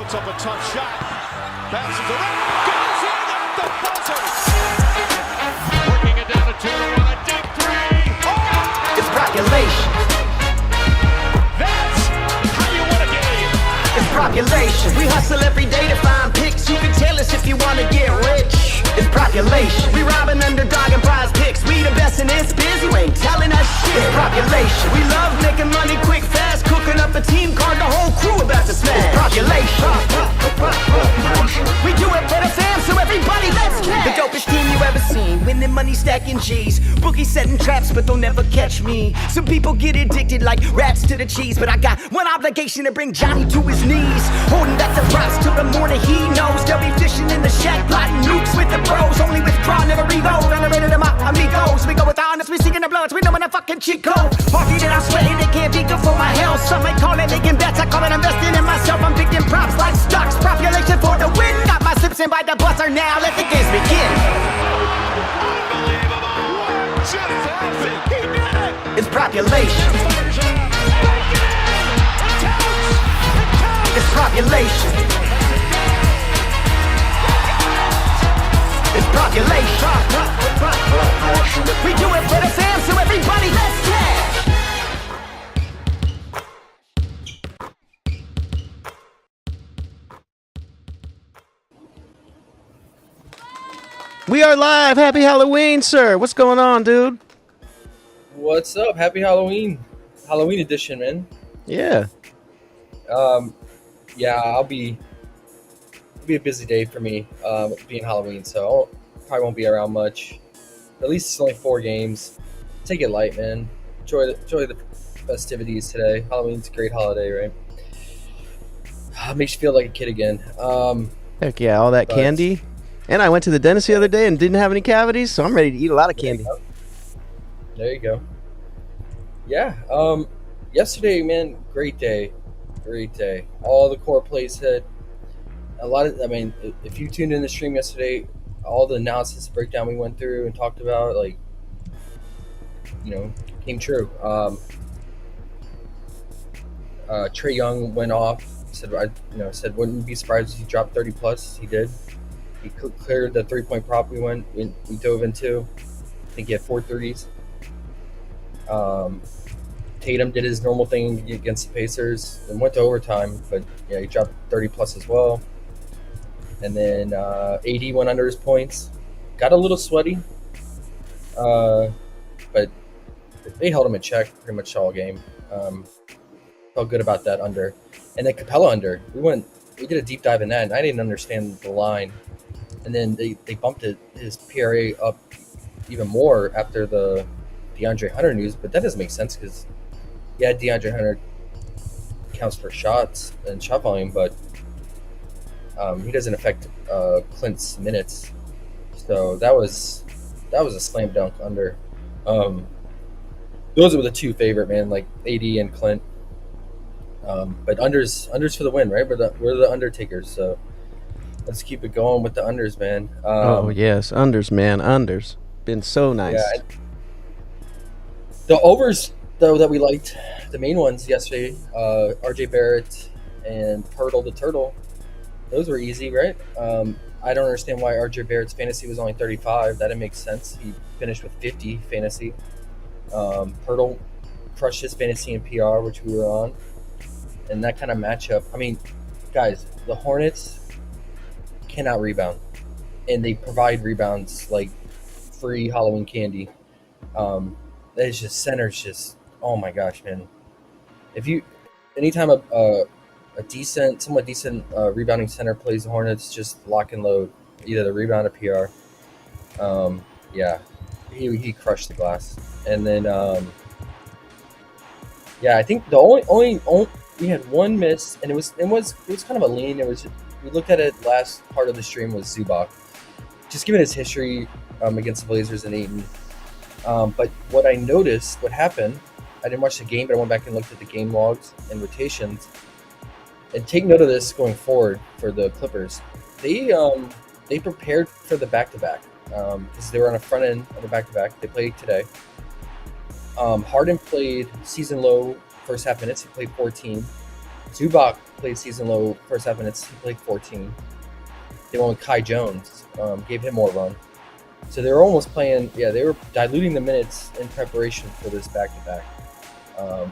puts up a tough shot. Bounces around. Goes in at the buzzer. Working it down to 2-1. A deep three. Oh! It's population. That's how you win a game. It's population. We hustle every day to find picks. You can tell us if you want to get rich. It's population. We robbing Underdog and PrizePicks. We the best in this biz. You ain't telling us shit. It's population. We love making money quick, fast. Cooking up a team card. The whole crew about to smash. It's population. We do it for the fam, so everybody let's cash. The dopest team you ever seen. Winning money, stacking G's. Bookies setting traps, but they'll never catch me. Some people get addicted like rats to the cheese, but I got one obligation to bring Johnny to his knees. Holding back the props till the morning he knows. They'll be fishing in the shack, plotting nukes with the bros. Only withdraw, never reload. Renovated them out, amigos. We go with honest, we seeking the bloods. We know when the fucking cheat code. Party that I'm sweating, they can't be good for my health. Some may call it making bets, I call it investing in myself. I'm picking props like stocks. Population for the win. Got my sips in by the buzzer now. Let the games begin. Unbelievable. Just happened. He did it. It's population. It's population. It's population. We do it for the fam, so everybody let's cash. We are live. Happy Halloween, sir. What's going on, dude? What's up? Happy Halloween. Halloween edition, man. Yeah. It'll be a busy day for me, being Halloween, so I probably won't be around much. At least it's only 4 games. Take it light, man. Enjoy the festivities today. Halloween's a great holiday, right? Makes you feel like a kid again. Heck yeah, all that candy. And I went to the dentist the other day and didn't have any cavities, so I'm ready to eat a lot of candy. There you go. Yeah. Yesterday, man, great day. Great day. All the core plays hit. If you tuned in the stream yesterday, all the analysis breakdown we went through and talked about, came true. Trae Young went off. Said wouldn't be surprised if he dropped 30 plus. He did. He cleared the 3-point prop we dove into. I think he had 4 threes. Tatum did his normal thing against the Pacers and went to overtime, but yeah, he dropped 30 plus as well. And then AD went under his points. Got a little sweaty, but they held him in check pretty much all game. Felt good about that under. And then Capella under. We did a deep dive in that, and I didn't understand the line. And then they bumped his PRA up even more after the DeAndre Hunter news, but that doesn't make sense because, yeah, DeAndre Hunter counts for shots and shot volume, but he doesn't affect Clint's minutes. So that was a slam dunk under. Those were the 2 favorite, man, like AD and Clint. But unders for the win, right? We're the Undertakers, so let's keep it going with the unders, man. Oh yes, unders, man, unders. Been so nice. Yeah, the overs though that we liked, the main ones yesterday, RJ Barrett and Pirtle the Turtle, those were easy, right? I don't understand why RJ Barrett's fantasy was only 35. That didn't make sense. He finished with 50 fantasy. Pirtle crushed his fantasy in PR, which we were on. And that kind of matchup, I mean, guys, the Hornets cannot rebound. And they provide rebounds like free Halloween candy. It's just center's just, oh my gosh, man. Anytime a somewhat decent rebounding center plays the Hornets, just lock and load either the rebound or PR. He crushed the glass. And then I think the only we had one miss, and it was kind of a lean. We looked at it last part of the stream was Zubac, just given his history against the Blazers and Ayton. But what I noticed, what happened, I didn't watch the game, but I went back and looked at the game logs and rotations. And take note of this going forward for the Clippers. They prepared for the back-to-back because they were on the front end of the back-to-back. They played today. Harden played season low first half minutes. He played 14. Zubac played season low first half minutes. He played 14. They went with Kai Jones, gave him more run. So they were almost playing. Yeah, they were diluting the minutes in preparation for this back-to-back.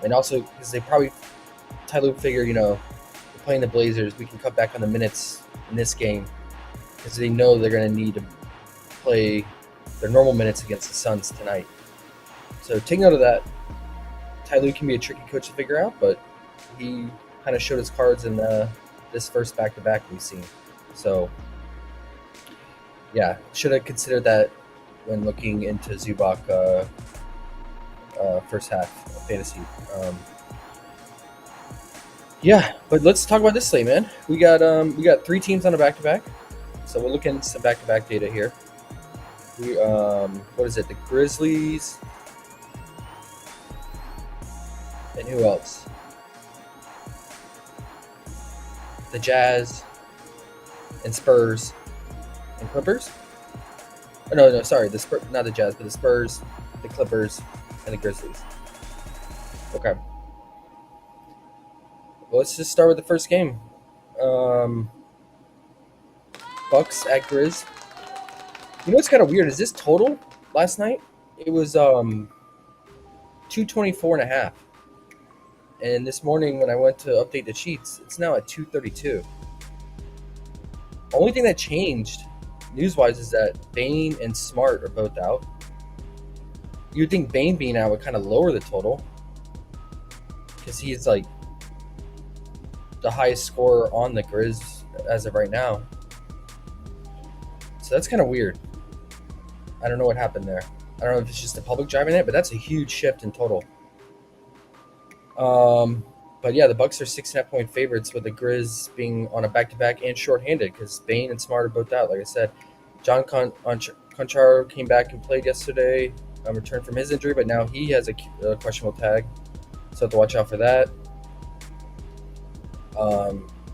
And also because they probably Ty Lue figured, we're playing the Blazers, we can cut back on the minutes in this game because they know they're going to need to play their normal minutes against the Suns tonight. So take note of that. Ty Lue can be a tricky coach to figure out, but he kind of showed his cards in this first back-to-back we've seen. So, yeah, should have considered that when looking into Zubac first half fantasy. Yeah, but let's talk about this slate, man. We got 3 teams on a back-to-back, so we're looking at some back-to-back data here. We what is it? The Grizzlies, and who else? The Jazz, and Spurs, and Clippers. Oh, no, sorry, the Spurs, not the Jazz, but the Spurs, the Clippers, and the Grizzlies. Okay. Well, let's just start with the first game. Bucks at Grizz. You know what's kind of weird is this total last night? It was 224.5. And this morning when I went to update the sheets, it's now at 232. Only thing that changed news-wise is that Bane and Smart are both out. You'd think Bane being out would kind of lower the total because he's like the highest scorer on the Grizz as of right now. So that's kind of weird. I don't know what happened there. I don't know if it's just the public driving it, but that's a huge shift in total. But yeah, the Bucks are 6.5-point favorites with the Grizz being on a back-to-back and shorthanded because Bane and Smart are both out. Like I said, John Conchar came back and played yesterday, returned from his injury, but now he has a questionable tag, so have to watch out for that.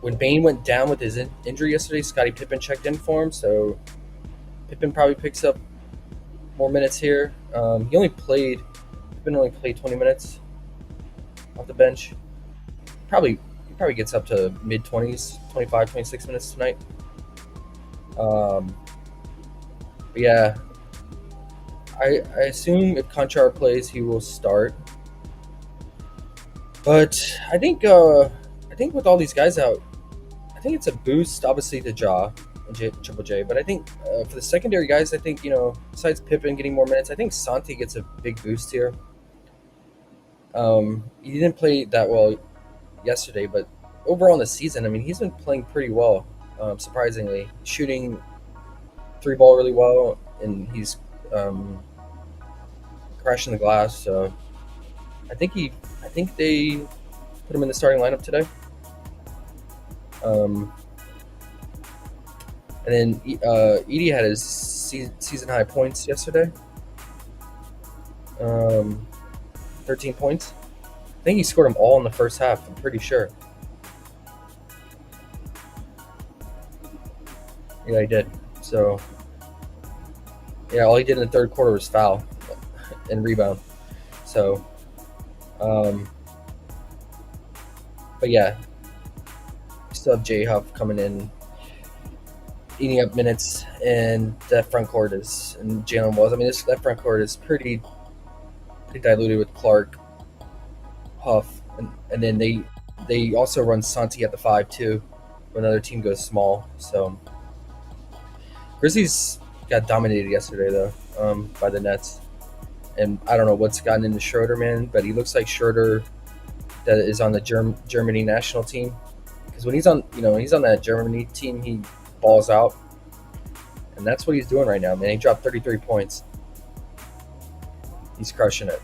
When Bane went down with his injury yesterday, Scottie Pippen checked in for him, so Pippen probably picks up more minutes here. Pippen only played 20 minutes off the bench. He probably gets up to mid-20s, 25, 26 minutes tonight. But yeah, I assume if Conchar plays, he will start. But I think with all these guys out, I think it's a boost, obviously, to Ja and Triple J. But I think for the secondary guys, I think, besides Pippen getting more minutes, I think Santi gets a big boost here. He didn't play that well yesterday, but overall in the season, I mean, he's been playing pretty well, surprisingly. Shooting 3-ball really well, and he's crashing the glass. So I think they put him in the starting lineup today. And then Edie had his season high points yesterday. 13 points. I think he scored them all in the first half, I'm pretty sure. Yeah, he did. So, yeah, all he did in the third quarter was foul and rebound. So, but yeah, we still have J Huff coming in, eating up minutes, and that front court is, and Jalen Walls. I mean, that front court is pretty diluted with Clark, Huff, and then they also run Santi at the 5 too when another team goes small. So Grizzlies got dominated yesterday though by the Nets, and I don't know what's gotten into Schroeder, man, but he looks like Schroeder that is on the Germany national team, because when he's on that Germany team, he balls out, and that's what he's doing right now, man. He dropped 33 points. He's crushing it.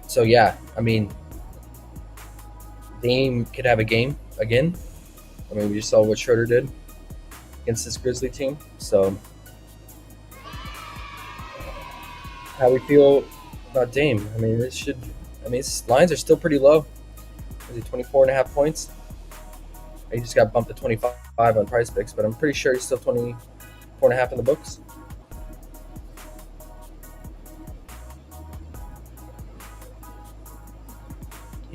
So yeah, I mean, Dame could have a game again. I mean, we just saw what Schroeder did against this Grizzly team. So how we feel about Dame? I mean, his lines are still pretty low. Is he 24.5 points? He just got bumped to 25 on PrizePicks, but I'm pretty sure he's still 24.5 in the books.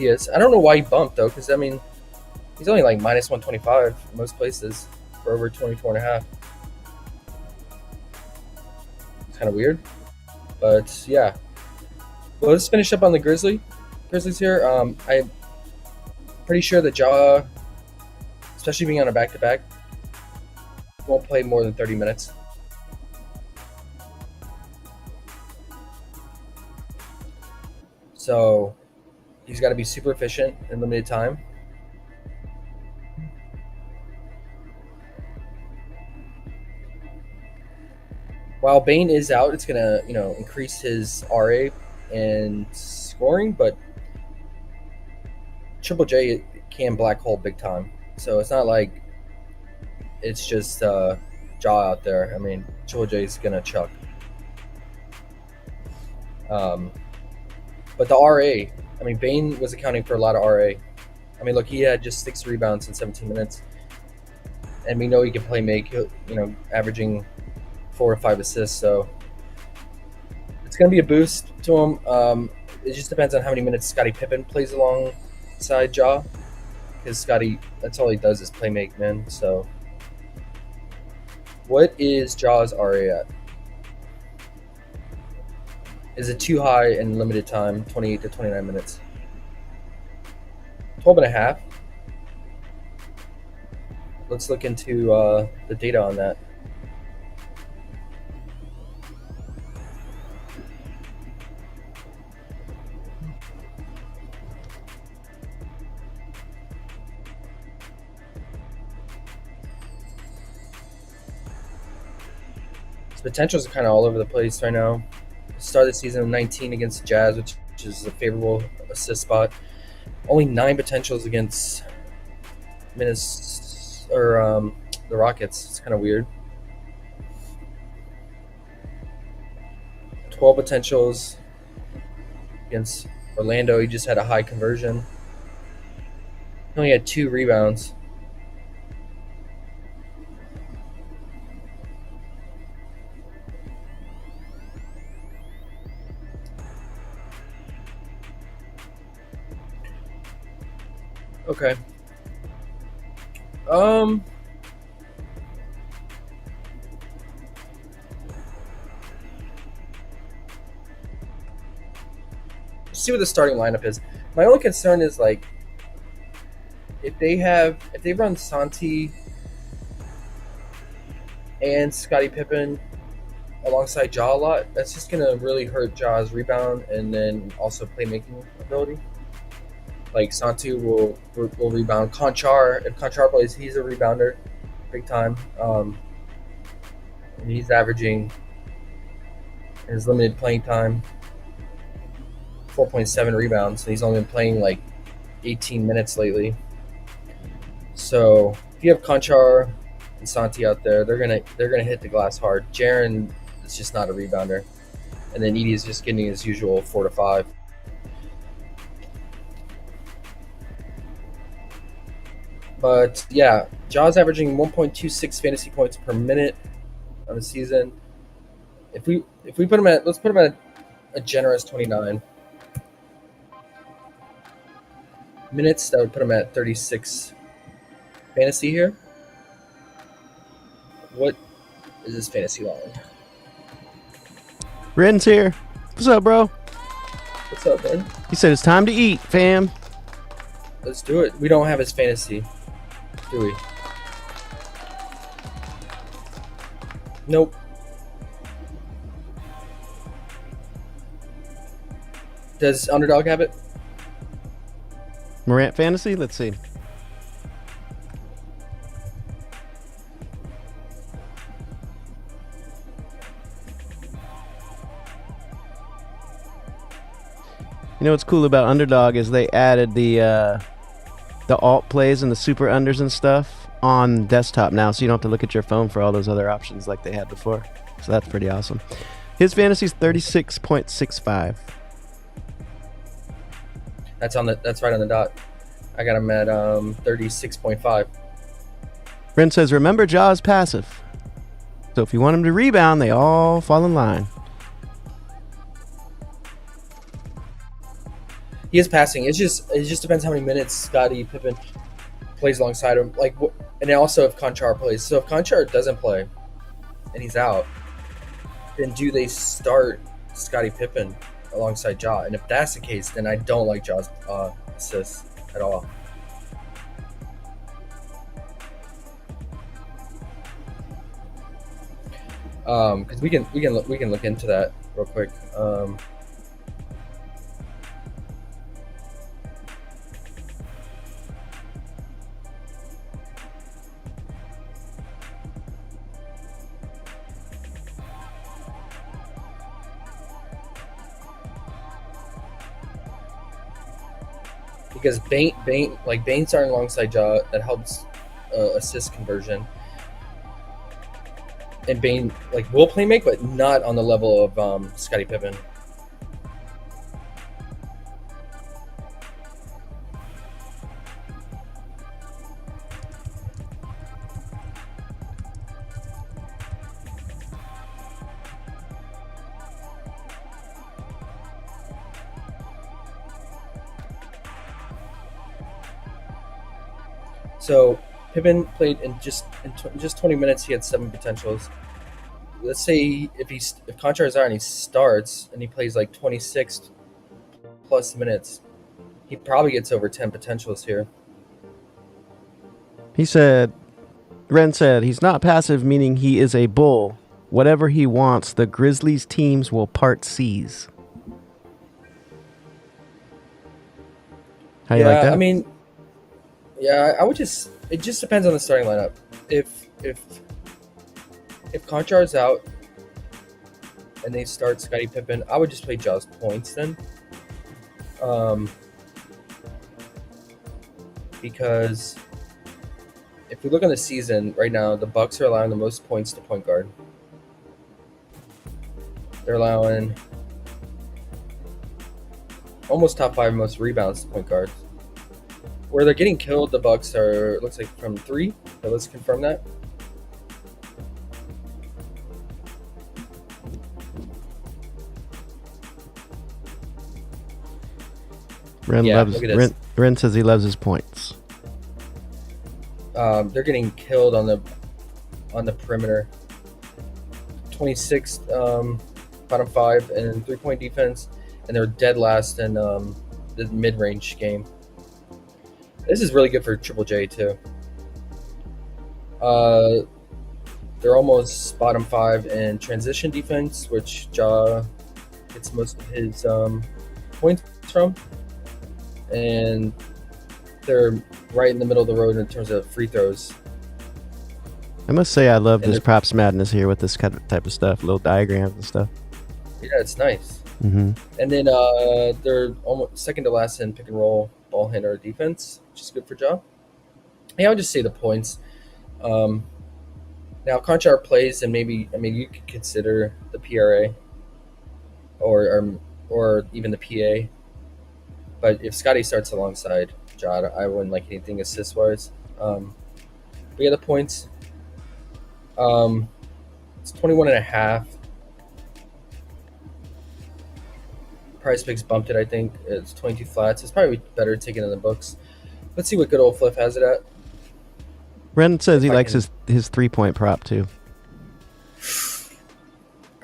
He is. I don't know why he bumped though, because I mean, he's only like minus 125 in most places for over 24.5. It's kind of weird, but yeah. Well, let's finish up on the Grizzlies here. I'm pretty sure that Ja, especially being on a back-to-back, won't play more than 30 minutes. So he's got to be super efficient in limited time. While Bane is out, it's gonna increase his RA and scoring, but Triple J can black hole big time. So it's not like it's just Ja out there. I mean, Triple J is gonna chuck. But the RA, I mean, Bane was accounting for a lot of RA. I mean, look, he had just 6 rebounds in 17 minutes, and we know he can play make. Averaging 4 or 5 assists. So it's gonna be a boost to him. It just depends on how many minutes Scottie Pippen plays alongside Ja, because Scottie, that's all he does is play make, man. So what is Ja's RA at? Is it too high in limited time, 28 to 29 minutes? 12.5. Let's look into the data on that. His potentials are kind of all over the place right now. Started the season with 19 against the Jazz, which is a favorable assist spot. Only 9 potentials against the Rockets. It's kind of weird. 12 potentials against Orlando. He just had a high conversion. He only had 2 rebounds. Okay. Let's see what the starting lineup is. My only concern is like if they run Santi and Scottie Pippen alongside Ja a lot, that's just gonna really hurt Ja's rebound and then also playmaking ability. Like Santi will rebound. Conchar, if Conchar plays, he's a rebounder, big time. And he's averaging in his limited playing time 4.7 rebounds. And he's only been playing like 18 minutes lately. So if you have Conchar and Santi out there, they're gonna hit the glass hard. Jaren is just not a rebounder, and then Edie is just getting his usual 4 to 5. But yeah, Ja's averaging 1.26 fantasy points per minute on the season. If we put him at, let's put him at a generous 29 minutes, that would put him at 36 fantasy here. What is his fantasy line? Ren's here. What's up, bro? What's up, man? He said it's time to eat, fam. Let's do it. We don't have his fantasy, do we? Nope. Does Underdog have it? Morant fantasy? Let's see. You know what's cool about Underdog is they added the alt plays and the super unders and stuff on desktop now, so you don't have to look at your phone for all those other options like they had before. So that's pretty awesome. His fantasy is 36.65. That's right on the dot. I got him at 36.5. Brent says, remember Ja's passive. So if you want him to rebound, they all fall in line. He is passing. It just depends how many minutes Scottie Pippen plays alongside him. And also if Conchar plays. So if Conchar doesn't play and he's out, then do they start Scottie Pippen alongside Ja? And if that's the case, then I don't like Ja's assists at all. Because we can look into that real quick. Because Bane starting alongside Ja, that helps assist conversion. And Bane will play make, but not on the level of Scottie Pippen. So Pippen played in just 20 minutes. He had 7 potentials. Let's say if Conchar is out and he starts and he plays 26 plus minutes, he probably gets over 10 potentials here. Ren said he's not passive, meaning he is a bull. Whatever he wants, the Grizzlies teams will part seize. How you like that? I mean, I would just. It just depends on the starting lineup. If Conchar is out and they start Scottie Pippen, I would just play Ja's points then. Because if we look on the season right now, the Bucks are allowing the most points to point guard. They're allowing almost top 5 most rebounds to point guard. Where they're getting killed, the Bucks looks like from 3. So let's confirm that. Ren says he loves his points. They're getting killed on the perimeter. 26th bottom 5 in 3-point defense, and they're dead last in the mid-range game. This is really good for Triple J too. They're almost bottom 5 in transition defense, which Ja gets most of his points from. And they're right in the middle of the road in terms of free throws. I must say I love this props madness here with this kind of type of stuff, little diagrams and stuff. Yeah, it's nice. Mm-hmm. And then they're almost second to last in pick and roll ball handler defense, which is good for Ja. Yeah, I would just say the points. Now, Conchar plays, and maybe you could consider the PRA or even the PA. But if Scottie starts alongside Ja, I wouldn't like anything assist wise. But yeah, the points. It's 21.5. PrizePicks bumped it, I think. It's 22 flats. It's probably better taken in the books. Let's see what good old Fliff has it at. Ren says he likes his 3-point prop too.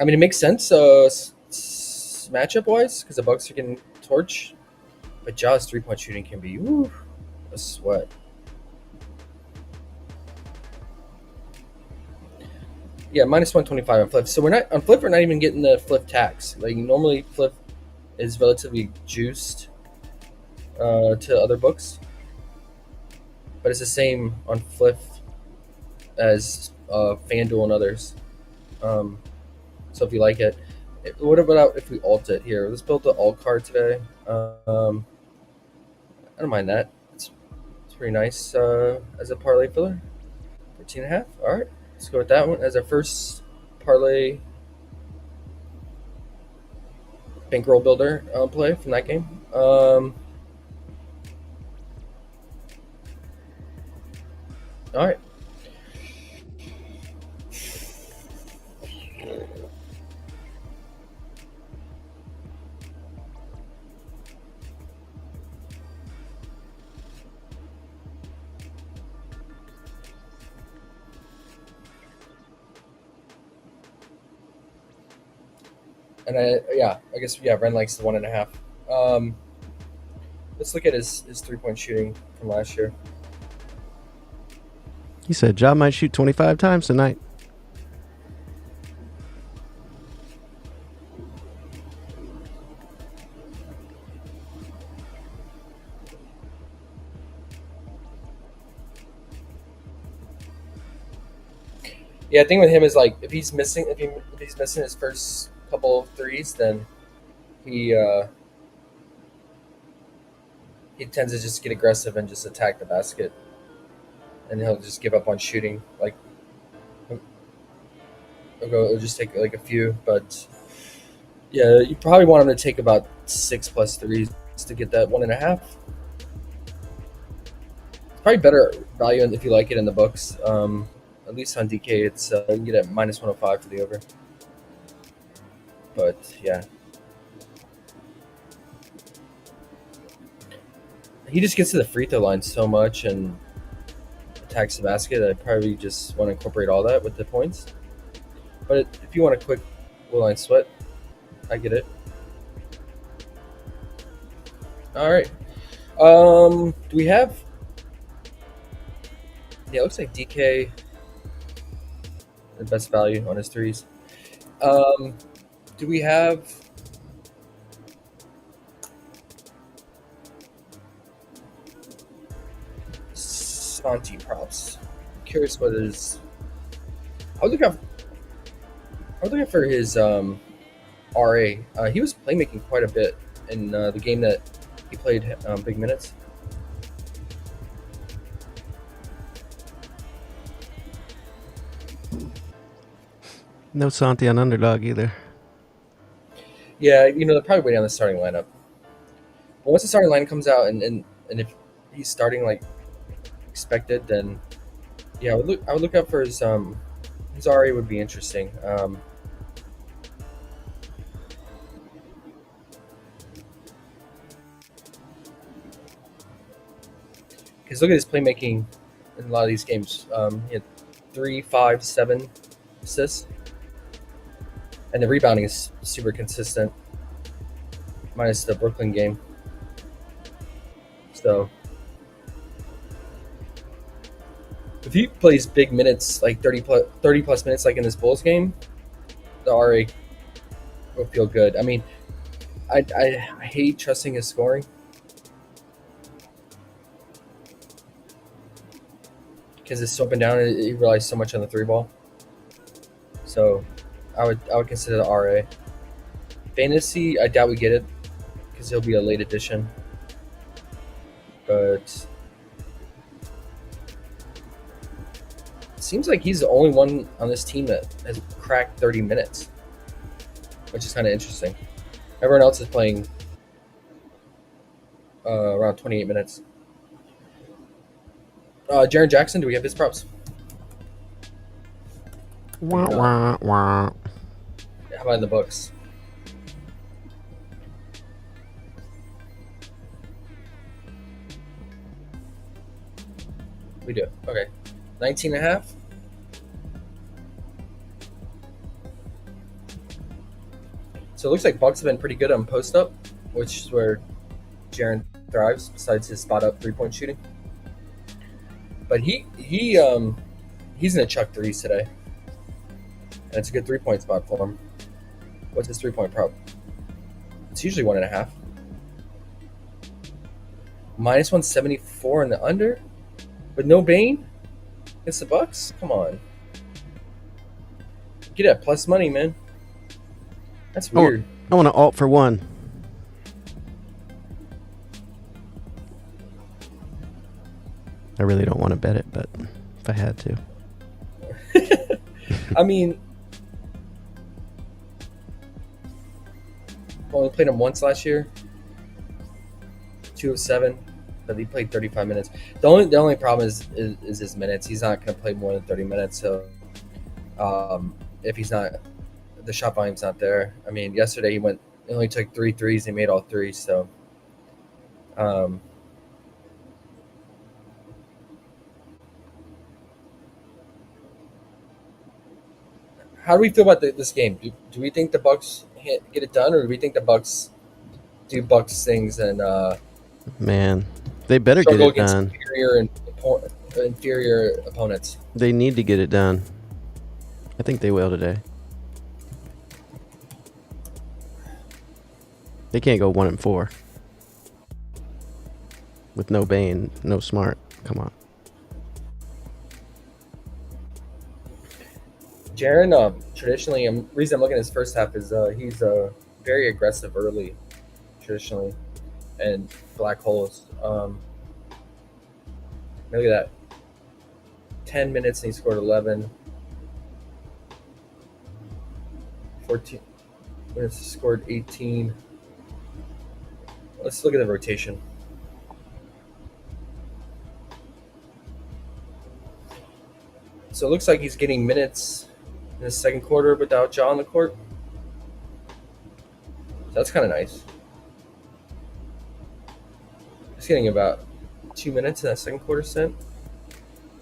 I mean, it makes sense matchup wise because the Bucks are getting torched. But Ja's 3-point shooting can be a sweat. Yeah, minus 125 on Fliff. So we're not on Fliff. We're not even getting the Fliff tax. Normally, Fliff is relatively juiced to other books, but it's the same on Fliff as FanDuel and others. So if you like it, what about if we alt it here? Let's build the alt card today. I don't mind that. It's pretty nice as a parlay filler. 13.5. All right, let's go with that one as our first parlay bankroll builder play from that game. All right. And I guess Ren likes the 1.5. Let's look at his 3-point shooting from last year. He said Ja might shoot 25 times tonight. Yeah, the thing with him is like if he's missing his first couple of threes, then he tends to just get aggressive and just attack the basket, and he'll just give up on shooting. Like it'll just take like a few, but yeah, you probably want him to take about 6+ threes to get that 1.5. It's probably better value if you like it in the books. At least on DK, it's you can get it -105 for the over. But yeah, he just gets to the free throw line so much and attacks the basket. I probably just want to incorporate all that with the points. But if you want a quick low line sweat, I get it. All right. Do we have? Yeah, it looks like DK the best value on his threes. Do we have? Santi props. Curious what his. I'll look up for his RA. He was playmaking quite a bit in the game that he played big minutes. No Santi on Underdog either. Yeah, they're probably waiting on the starting lineup. But once the starting line comes out, and if he's starting like expected, then yeah, I would look up for his RA would be interesting. Because look at his playmaking in a lot of these games. He had 3, 5, 7 assists, and the rebounding is super consistent, minus the Brooklyn game. So if he plays big minutes, like 30 plus minutes, like in this Bulls game, the RA will feel good. I mean, I hate trusting his scoring because it's so up and down. He relies so much on the 3-ball. So I would consider the RA. Fantasy, I doubt we get it because he'll be a late addition. But it seems like he's the only one on this team that has cracked 30 minutes, which is kind of interesting. Everyone else is playing around 28 minutes. Jaren Jackson, do we have his props? Wah, wah, wah. How about in the books? We do. Okay. 19.5. So it looks like Bucks have been pretty good on post up, which is where Jaren thrives, besides his spot up 3-point shooting. But he's gonna chuck threes today. And it's a good 3-point spot for him. What's his 3-point prop? It's usually 1.5. -174 in the under, with no Bane against the Bucks. Come on, get that plus money, man. That's weird. I want to alt for one. I really don't want to bet it, but if I had to. I mean, only played him once last year. 2 of 7, but he played 35 minutes. The only problem is his minutes. He's not going to play more than 30 minutes. So if he's not, the shot volume's not there. I mean, yesterday he only took 3 threes. He made all 3. So how do we feel about this game? Do we think the Bucks get it done, or do we think the Bucks do Bucks things and Man, they better get struggle it against done. inferior opponents? They need to get it done. I think they will today. They can't go 1-4 with no Bane, no Smart. Come on. Jaren, traditionally, reason I'm looking at his first half is he's very aggressive early, traditionally, and black holes. Look at that. 10 minutes and he scored 11. 14 minutes, scored 18. Let's look at the rotation. So it looks like he's getting minutes in the second quarter without Ja on the court. So that's kind of nice. He's getting about 2 minutes in that second quarter stint.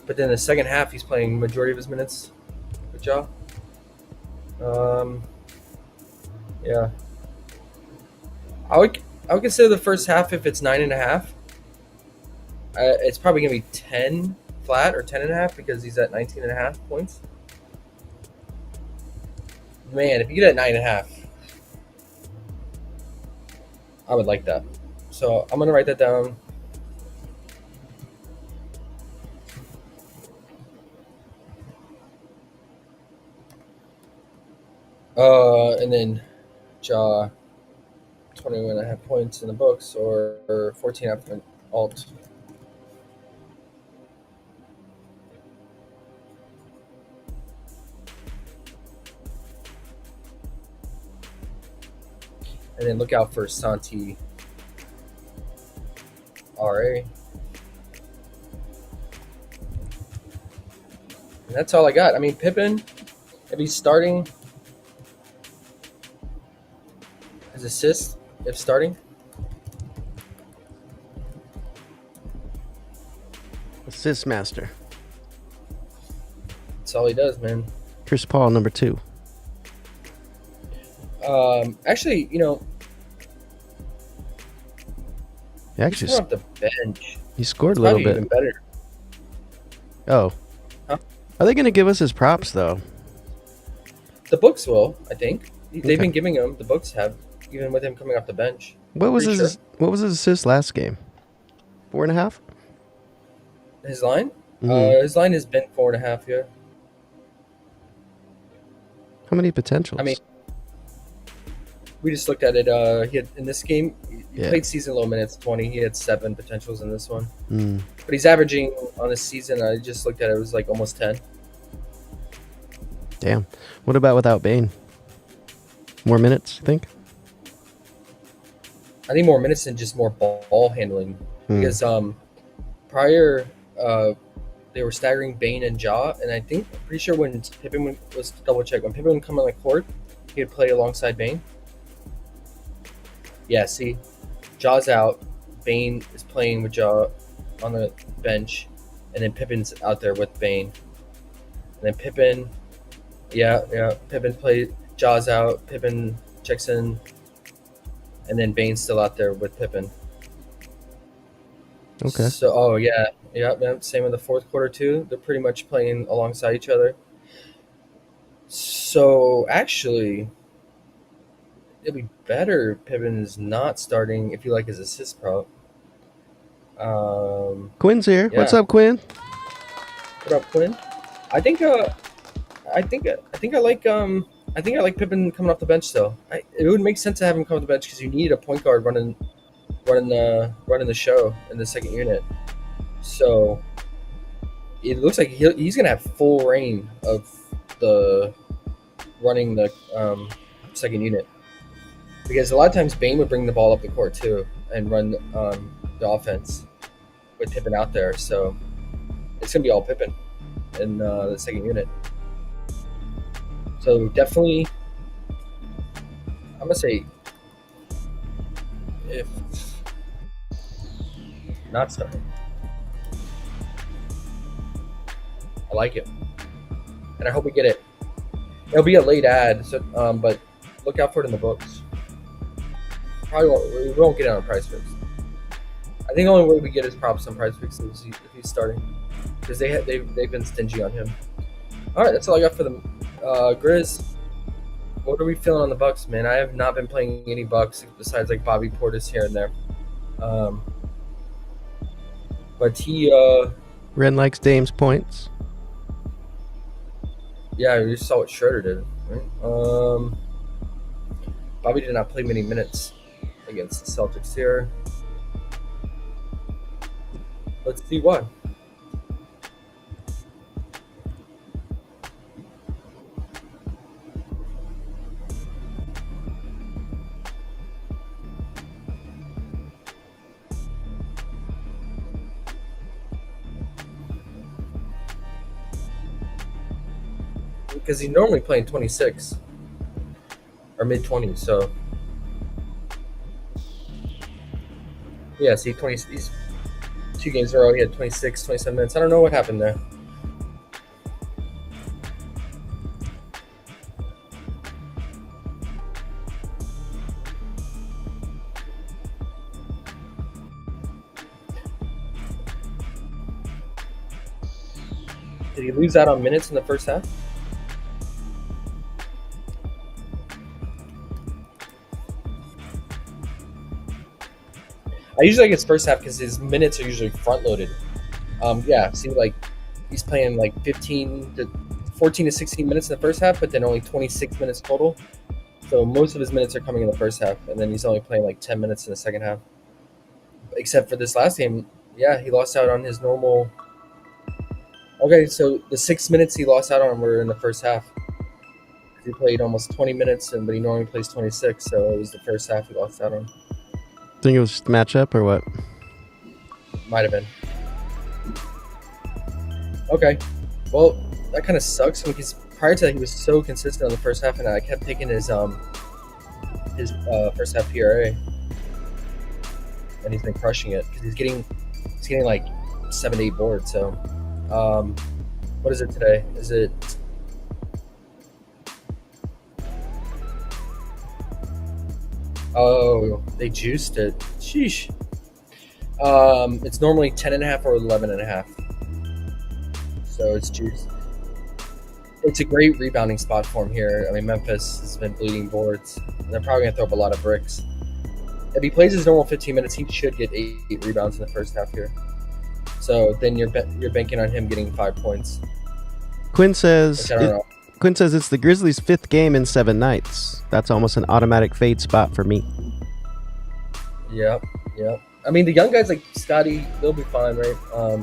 But then the second half, he's playing majority of his minutes with Ja. Yeah. I would consider the first half, if it's 9.5, it's probably going to be 10 flat or 10.5 because he's at 19.5 points. Man, if you get at 9.5, I would like that. So I'm going to write that down. And then Ja, 21.5 points in the books, or 14.5 in alt. And then look out for Santi RA. And that's all I got. I mean, Pippen, if he's starting, his assist, if starting. Assist master. That's all he does, man. Chris Paul, number 2. Actually, He actually he's off the bench. he scored a little Probably bit. even better. Oh. Huh? Are they going to give us his props, though? The books will, I think. They've Okay. been giving him. The books have, even with him coming off the bench. What was Pretty his What was his assist last game? 4.5? His line? Mhm. His line has been 4.5. Yeah. How many potentials? I mean, we just looked at it. He had in this game. He played season low minutes 20. He had 7 potentials in this one. But he's averaging on the season. I just looked at it. It was like almost 10. Damn. What about without Bane? More minutes, you think? I think more minutes and just more ball handling because prior they were staggering Bane and Ja, and I think pretty sure when Pippen was double check when Pippen would come on the court, he would play alongside Bane. Yeah, see, Ja's out, Bane is playing with Ja on the bench, and then Pippen's out there with Bane, and then Pippen, Pippen plays. Ja's out, Pippen checks in, and then Bane's still out there with Pippen. Okay. So, same in the fourth quarter too. They're pretty much playing alongside each other. So, actually, it'd be better if Pippen's not starting if you like his assist prop. Quinn's here. Yeah. What's up, Quinn? What up, Quinn? I think I like Pippen coming off the bench still. It would make sense to have him come off the bench because you need a point guard running the show in the second unit. So it looks like he's gonna have full reign of running the second unit, because a lot of times Bane would bring the ball up the court too and run the offense with Pippen out there. So it's gonna be all Pippen in the second unit. So definitely, I'm gonna say if not starting, I like it, and I hope we get it. It'll be a late ad, so but look out for it in the books. We won't get it on PrizePicks. I think the only way we get his props on PrizePicks is if he's starting, because they've been stingy on him. All right, that's all I got for the Grizz. What are we feeling on the Bucks, man? I have not been playing any Bucks besides like Bobby Portis here and there. But he Ren likes Dame's points. yeah, you saw what Schroeder did, right? Bobby did not play many minutes against the Celtics here. Let's see why. Because he's normally playing 26 or mid 20s, so yeah. See, these 2 games in a row, he had 26, 27 minutes. I don't know what happened there. Did he lose out on minutes in the first half? I usually like his first half because his minutes are usually front loaded. Yeah, see, like he's playing like 14 to 16 minutes in the first half, but then only 26 minutes total. So most of his minutes are coming in the first half, and then he's only playing like 10 minutes in the second half. Except for this last game, yeah, he lost out on his normal. Okay, so the 6 minutes he lost out on were in the first half. He played almost 20 minutes, but he normally plays 26, so it was the first half he lost out on. Think it was just matchup or what? Might have been. Okay. Well, that kind of sucks because prior to that he was so consistent on the first half, and I kept taking his first half PRA, and he's been crushing it because he's getting like 7 to 8 boards. So, what is it today? Is it? Oh, they juiced it. Sheesh. It's normally 10.5 or 11.5. So it's juiced. It's a great rebounding spot for him here. I mean, Memphis has been bleeding boards. They're probably going to throw up a lot of bricks. If he plays his normal 15 minutes, he should get 8 rebounds in the first half here. So then you're banking on him getting 5 points. Quinn says I don't know. Quinn says it's the Grizzlies' 5th game in 7 nights. That's almost an automatic fade spot for me. Yep. I mean, the young guys like Scotty, they'll be fine, right? A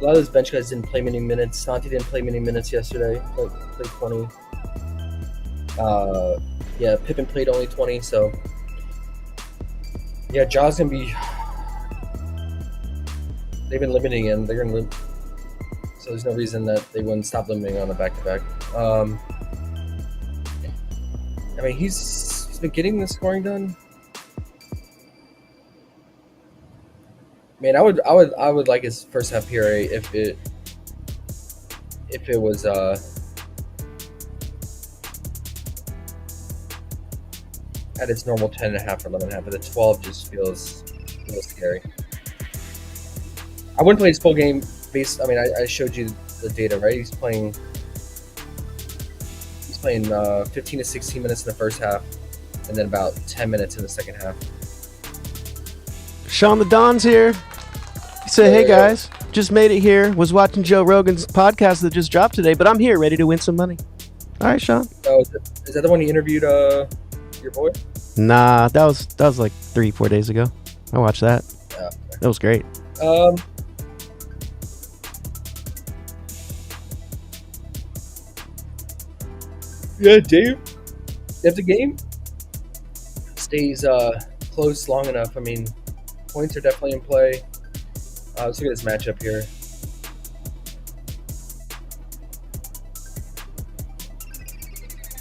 lot of those bench guys didn't play many minutes. Santi didn't play many minutes yesterday. Played 20. Yeah, Pippen played only 20. So yeah, Jaw's gonna be. They've been limiting him. They're gonna limit. So there's no reason that they wouldn't stop limiting on a back-to-back. I mean, he's been getting the scoring done. Man, I would like his first half PRA if it was at its normal 10.5 or 11.5, but the 12 just feels scary. I wouldn't play his full game. I mean, I showed you the data, right? He's playing 15 to 16 minutes in the first half, and then about 10 minutes in the second half. Sean the Don's here. He said, hey guys, just made it here. Was watching Joe Rogan's podcast that just dropped today, but I'm here ready to win some money. All right, Sean. Oh, is that the one you interviewed your boy? Nah, that was like 3-4 days ago. I watched that. Yeah. That was great. Yeah, Dave. If the game stays close long enough, I mean, points are definitely in play. Let's look at this matchup here.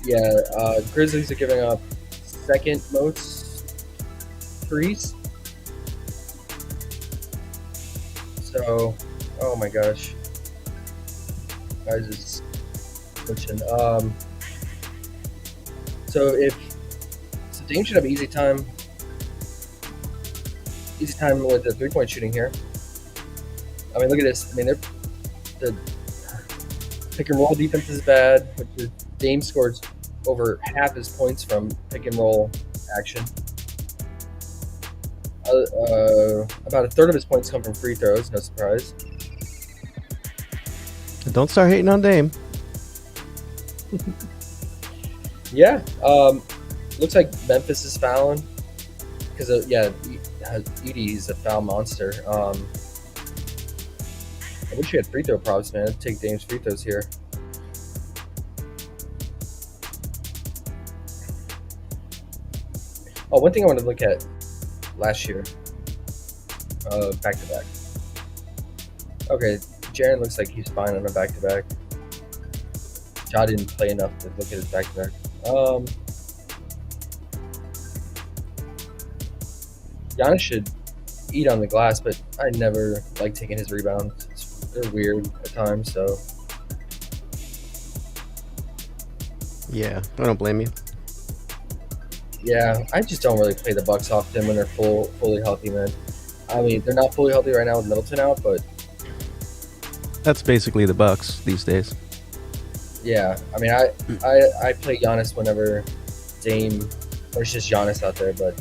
Yeah, Grizzlies are giving up second most threes. So, oh my gosh. Guys, it's pushing. So Dame should have easy time with the 3-point shooting here. I mean, look at this. I mean, the pick and roll defense is bad, which is Dame scores over half his points from pick and roll action. About a third of his points come from free throws. No surprise. Don't start hating on Dame. Yeah. Looks like Memphis is fouling because Edie's a foul monster. I wish you had free throw props, man. I'd take Dame's free throws here. Oh, one thing I want to look at last year, back to back. Okay, Jaren looks like he's fine on a back to back. Ja didn't play enough to look at his back to back. Giannis should eat on the glass, but I never like taking his rebounds. They're weird at times, so. Yeah, I don't blame you. Yeah, I just don't really play the Bucks often when they're fully healthy, man. I mean, they're not fully healthy right now with Middleton out, but That's basically the Bucks these days. yeah, I mean, I play Giannis whenever Dame, or it's just Giannis out there, but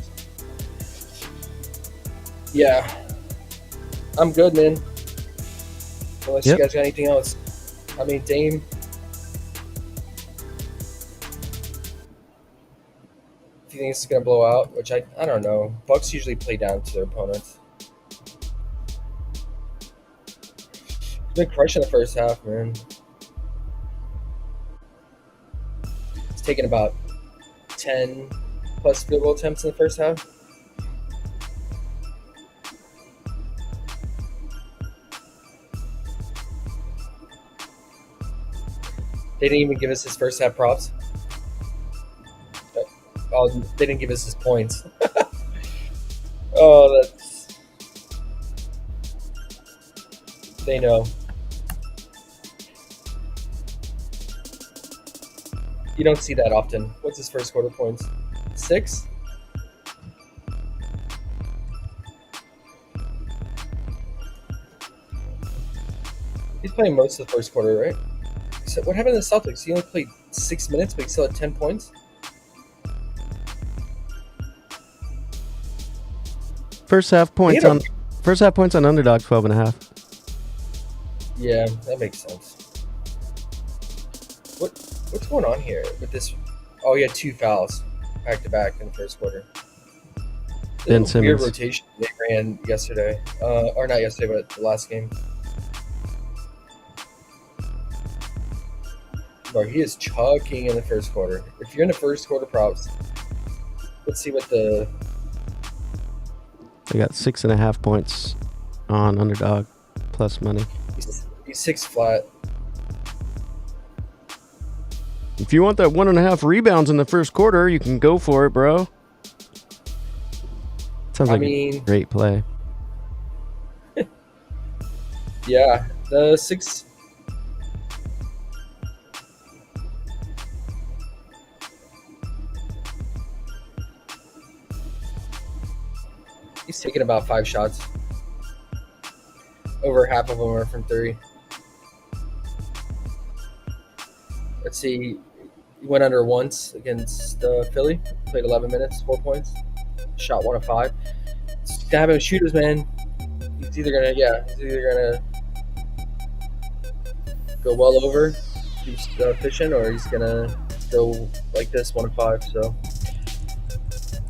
yeah, I'm good, man. Unless you guys got anything else. I mean, Dame. Do you think it's gonna blow out? Which I don't know. Bucks usually play down to their opponents. He's been crushing the first half, man. He's taken about 10 plus field goal attempts in the first half. They didn't even give us his first half props. Oh, they didn't give us his points. Oh, that's... They know. You don't see that often. What's his first quarter points? 6? He's playing most of the first quarter, right? So what happened to the Celtics? He only played 6 minutes, but he still had 10 points? First half points on Underdog 12.5. Yeah, that makes sense. What's going on here with this? Oh, he had 2 fouls back to back in the first quarter. Ben Simmons. Weird rotation they ran yesterday, or not yesterday, but the last game. Bro, he is chucking in the first quarter. If you're in the first quarter props, let's see what the. They got 6.5 points on Underdog plus money. He's 6 flat. If you want that 1.5 rebounds in the first quarter, you can go for it, bro. Sounds like a great play. Yeah, the 6. He's taking about 5 shots. Over half of them are from 3. Let's see. He went under once against Philly. Played 11 minutes, 4 points. Shot 1 of 5. It's gonna have him shooters, man. He's either gonna go well over, he's efficient, or he's gonna go like this, 1 of 5. So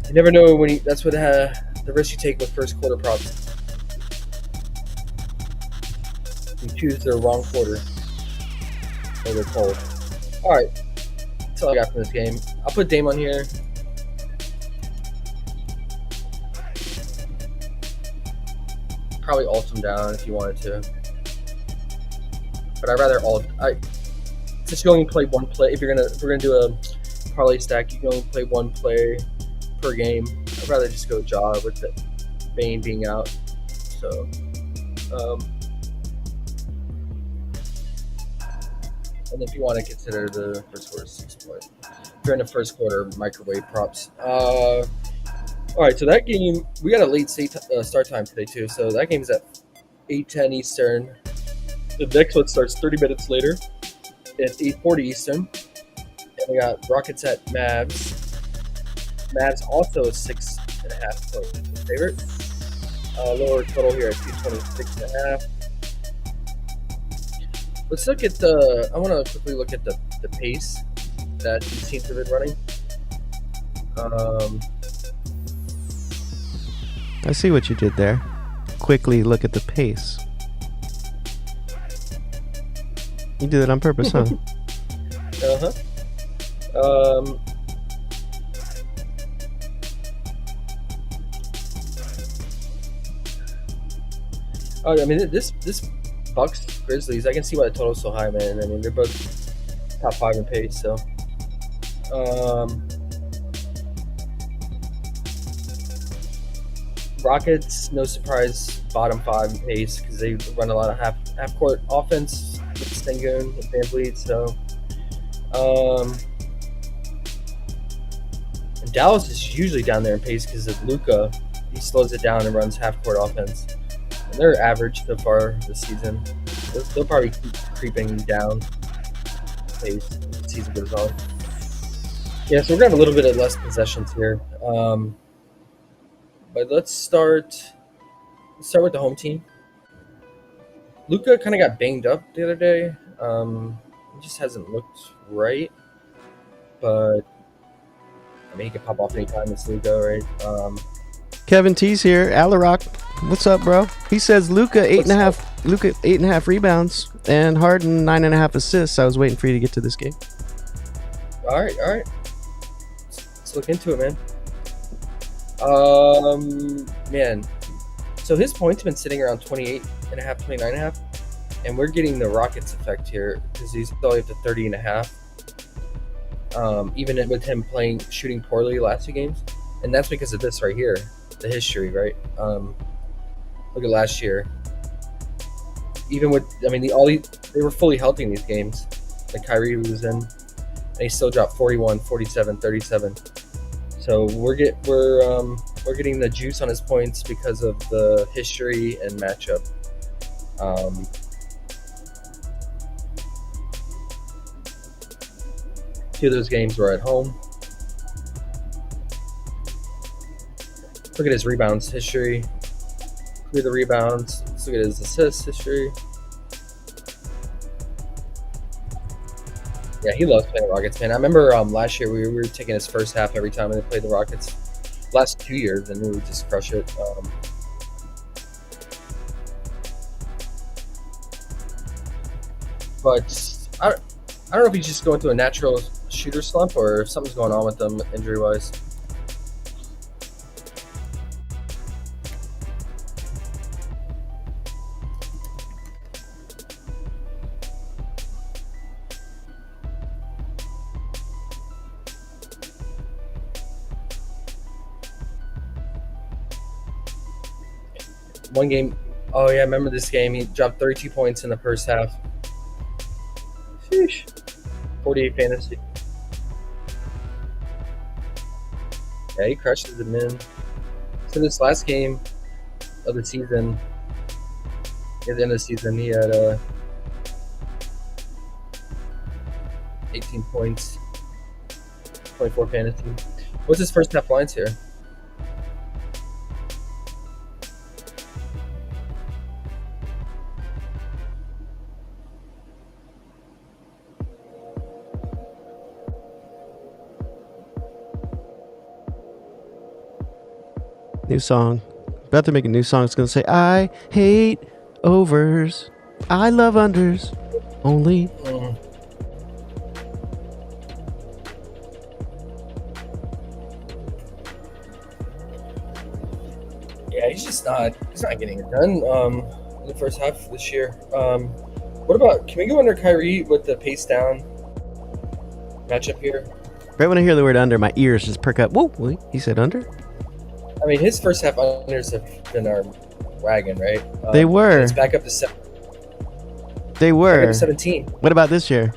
you never know when that's what the risk you take with first quarter props. You choose the wrong quarter, or they're cold. All right, that's all I got from this game. I'll put Dame on here. Probably alt him down if you wanted to, but I'd rather alt. Since you only play one play, if we're gonna do a parlay stack, you can only play one play per game. I'd rather just go Ja with the Bane being out. So, and if you want to consider the first quarter 6 points. during the first quarter, microwave props. All right, so that game, we got a late start time today too. So that game's at 8:10 Eastern. The next one starts 30 minutes later at 8:40 Eastern. And we got Rockets at Mavs. Mavs also a 6.5 point favorite. Lower total here at 226.5. Let's look at I want to quickly look at the pace that these teams have been running. I see what you did there. Quickly look at the pace. You did it on purpose, huh? Uh-huh. I mean, this Bucks Grizzlies, I can see why the total's so high, man. I mean, they're both top 5 in pace, so. Rockets, no surprise, bottom 5 in pace because they run a lot of half court offense with Sengun and VanVleet. So, and Dallas is usually down there in pace because of Luka. He slows it down and runs half court offense. And they're average so far this season. They'll probably keep creeping down pace as the season goes on. Yeah, so we're gonna have a little bit of less possessions here. But let's start with the home team. Luka kind of got banged up the other day. He just hasn't looked right. But I mean, he could pop off anytime. It's Luka, right? Kevin T's here. Alarock, what's up, bro? He says Luka 8.5 rebounds and Harden 9.5 assists. I was waiting for you to get to this game. All right. Let's look into it, man. Man. So his points have been sitting around 28.5, 29.5, and we're getting the Rockets effect here because he's only up to 30.5. Even with him shooting poorly last 2 games, and that's because of this right here, the history, right? Look at last year. Even with, I mean, they were fully healthy in these games. Like Kyrie was in, and he still dropped 41, 47, 37. So we're getting the juice on his points because of the history and matchup. 2 of those games were at home. Look at his rebounds history. Look at the rebounds. Let's look at his assists history. Yeah, he loves playing the Rockets, man. I remember last year we were taking his first half every time they played the Rockets. Last 2 years, and we would just crush it. But I don't know if he's just going through a natural shooter slump or if something's going on with him injury-wise. One game, oh yeah, I remember this game. He dropped 32 points in the first half. Sheesh. 48 fantasy. Yeah, he crushes them in. So this last game of the season, at the end of the season, he had 18 points, 24 fantasy. What's his first half lines here? New song. About to make a new song. It's going to say, I hate overs. I love unders. Only. Yeah, he's not getting it done in the first half of this year. What about, can we go under Kyrie with the pace down matchup here? Right when I hear the word under, my ears just perk up. Whoa, wait, he said under? I mean, his first half unders have been our wagon, right? They were. It's back up to 7. They were. Back up to 17. What about this year?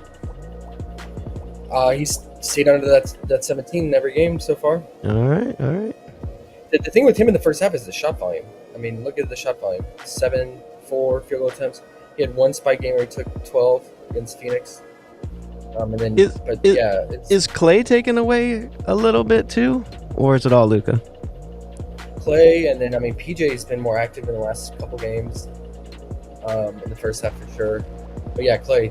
He's stayed under that 17 in every game so far. All right, all right. The thing with him in the first half is the shot volume. I mean, look at the shot volume. 7, 4 field goal attempts. He had one spike game where he took 12 against Phoenix. And then, is Clay taken away a little bit too, or is it all Luka? Clay, and then I mean PJ's been more active in the last couple games, in the first half for sure. But yeah, Clay,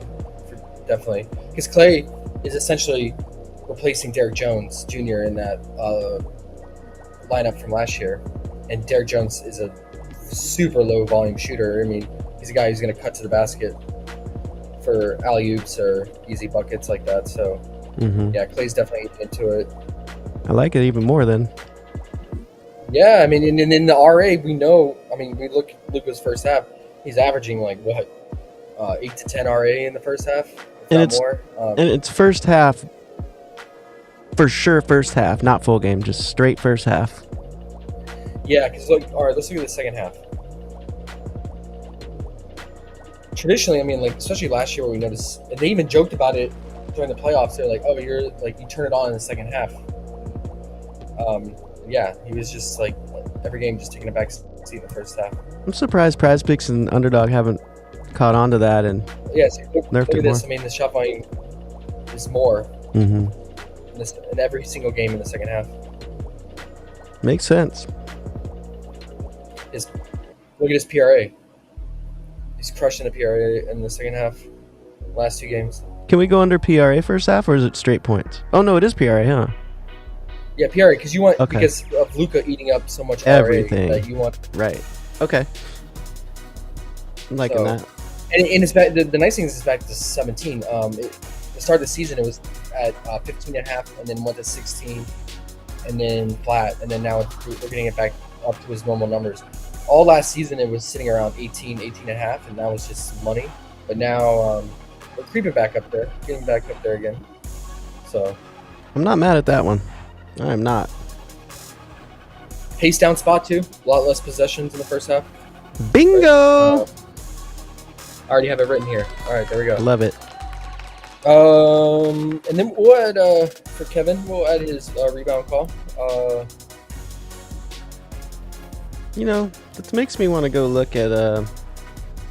definitely, because Clay is essentially replacing Derrick Jones Jr. in that lineup from last year, and Derrick Jones is a super low volume shooter. I mean, he's a guy who's going to cut to the basket for alley-oops or easy buckets like that. So yeah, Clay's definitely into it. I like it even more then. Yeah, I mean, and in the RA, we know. I mean, we look at Luka's first half. He's averaging like what, 8 to 10 RA in the first half, if and not it's more. And it's first half, for sure. First half, not full game, just straight first half. Yeah, because look, all right, let's look at the second half. Traditionally, I mean, like especially last year, where we noticed, and they even joked about it during the playoffs. They're like, "Oh, you're like you turn it on in the second half." Yeah, he was just like every game just taking a back seat in the first half. I'm surprised PrizePicks and Underdog haven't caught on to that and yeah, so look at this. more. I mean, the shot volume is more in every single game in the second half. Makes sense. Look at his PRA. He's crushing the PRA in the second half. Last 2 games. Can we go under PRA first half, or is it straight points? Oh no, it is PRA, huh? Yeah, PRA, because you want Okay. because of Luka eating up so much Everything. RA that you want. Right. Okay. I'm liking that. And it's back. The nice thing is it's back to 17. The start of the season it was at 15.5, and then went to 16, and then flat, and then now we're getting it back up to his normal numbers. All last season it was sitting around 18.5, and that was just money. But now we're creeping back up there, getting back up there again. So I'm not mad at that one. I'm not. pace down spot too. A lot less possessions in the first half. Bingo! I already have it written here. All right, there we go. Love it. And then we'll add for Kevin. We'll add his rebound call. You know, that makes me want to go look at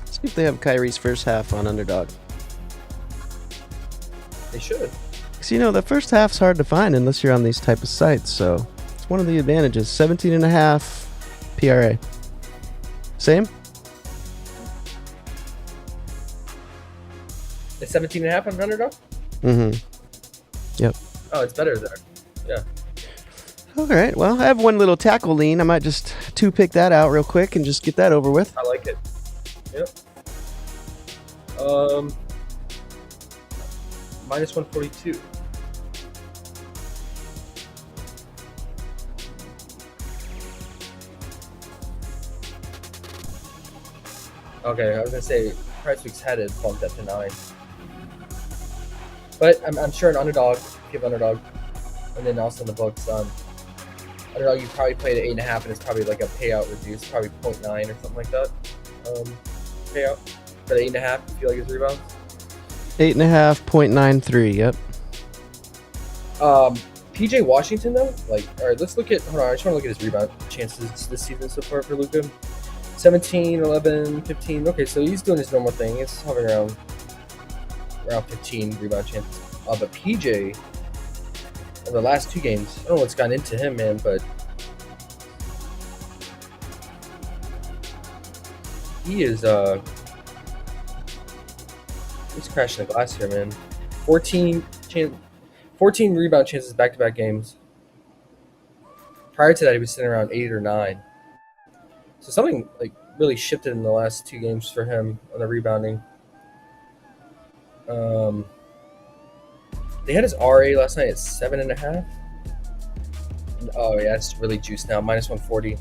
see if they have Kyrie's first half on Underdog. They should. Because, you know, the first half's hard to find unless you're on these type of sites, so it's one of the advantages. 17.5 PRA. Same? It's 17.5 on Underdog. Yep. Oh, it's better there. Yeah. All right, well, I have one little tackle lean. I might just pick that out real quick and just get that over with. I like it. Yep. Minus 142. Okay, I was gonna say PrizePicks had it bumped up to 9, but I'm sure an Underdog, give Underdog, and then also in the books, Underdog you probably played at 8.5, and it's probably like a payout reduced, probably 0.9 or something like that. Payout for the 8.5. I feel like his rebounds. 8.5, 0.93. Yep. PJ Washington though, like, all right, let's look at. Hold on, I just want to look at his rebound chances this season so far for Luka. 17, 11, 15. Okay, so he's doing his normal thing. It's hovering around 15 rebound chances. But PJ, in the last 2 games, I don't know what's gotten into him, man, but he is he's crashing the glass here, man. 14 rebound chances back-to-back games. Prior to that, he was sitting around 8 or 9. So something like really shifted in the last 2 games for him on the rebounding. They had his RA last night at 7.5. Oh yeah, it's really juiced now. Minus 140.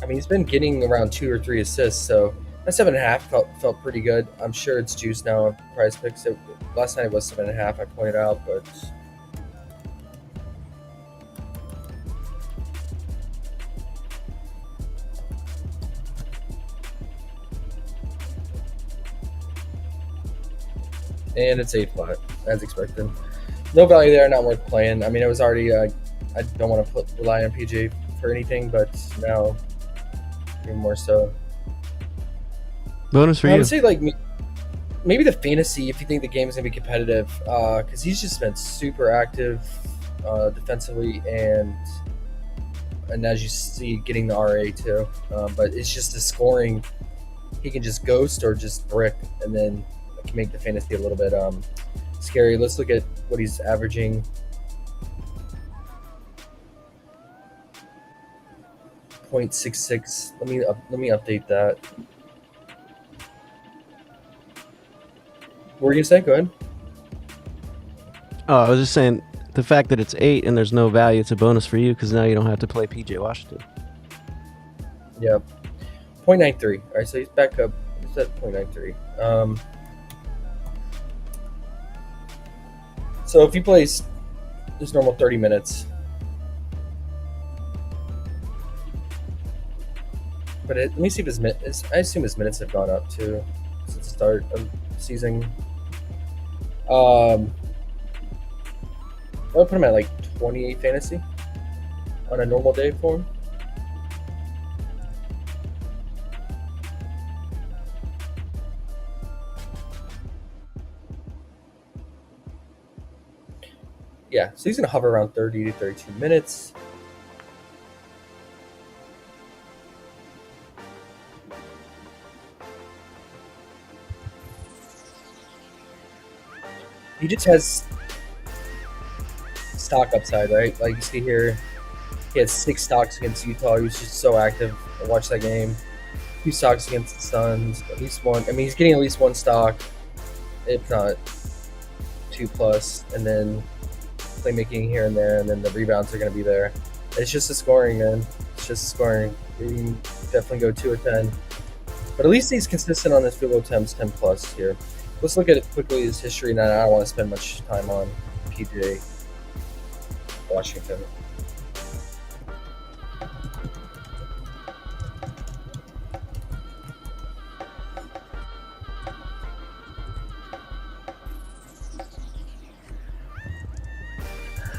I mean, he's been getting around 2 or 3 assists, so that 7.5 felt pretty good. I'm sure it's juiced now on PrizePicks. Last night it was 7.5. I pointed out, but. And it's 8 flat, as expected. No value there, not worth playing. I mean, it was already, I don't want to rely on PJ for anything, but now even more so. Bonus for I you. would say, like, maybe the fantasy, if you think the game's going to be competitive, because he's just been super active defensively and as you see, getting the RA too. But it's just the scoring. He can just ghost or just brick, and then it can make the fantasy a little bit scary. Let's look at what he's averaging. .66. Let me update that. What were you gonna say? Go ahead. Oh, I was just saying the fact that it's 8 and there's no value, it's a bonus for you because now you don't have to play PJ Washington. Yeah. .93. All right, so he's back up. He's at .93. So if he plays his normal 30 minutes, but let me see if his minutes. I assume his minutes have gone up too since the start of the season. I'll put him at like 28 fantasy on a normal day for him. Yeah, so he's going to hover around 30 to 32 minutes. He just has stock upside, right? Like you see here, he had 6 stocks against Utah. He was just so active. I watched that game. 2 stocks against the Suns, at least one. I mean, he's getting at least 1 stock, if not 2+, and then playmaking here and there, and then the rebounds are going to be there. It's just the scoring, man. It's just the scoring. You can definitely go 2 or 10, but at least he's consistent on his field goal attempts, 10+ here. Let's look at it quickly, his history. Now, I don't want to spend much time on PJ Washington.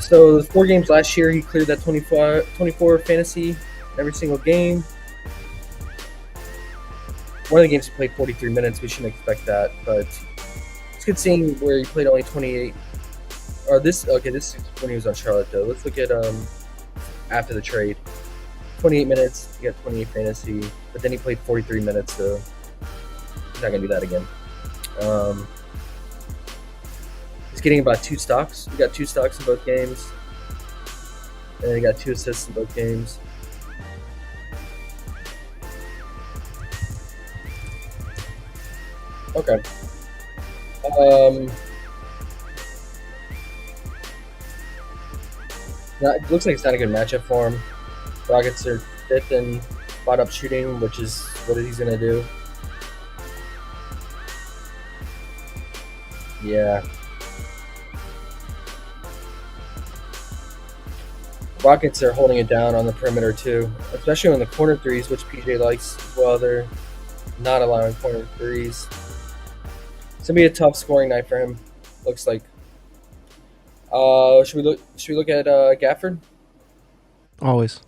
So the 4 games last year, he cleared that 24 fantasy every single game. One of the games he played 43 minutes. We shouldn't expect that, but it's good seeing where he played only 28. Or this is when he was on Charlotte though. Let's look at after the trade. 28 minutes, he got 28 fantasy, but then he played 43 minutes, so he's not gonna do that again. He's getting about 2 stocks. He got 2 stocks in both games, and he got 2 assists in both games. Okay. It looks like it's not a good matchup for him. Rockets are 5th in spot-up shooting, which is what he's going to do. Yeah. Rockets are holding it down on the perimeter too, especially on the corner threes, which PJ likes as well. They're not allowing corner threes. It's gonna be a tough scoring night for him. Looks like. Should we look at Gafford? Always.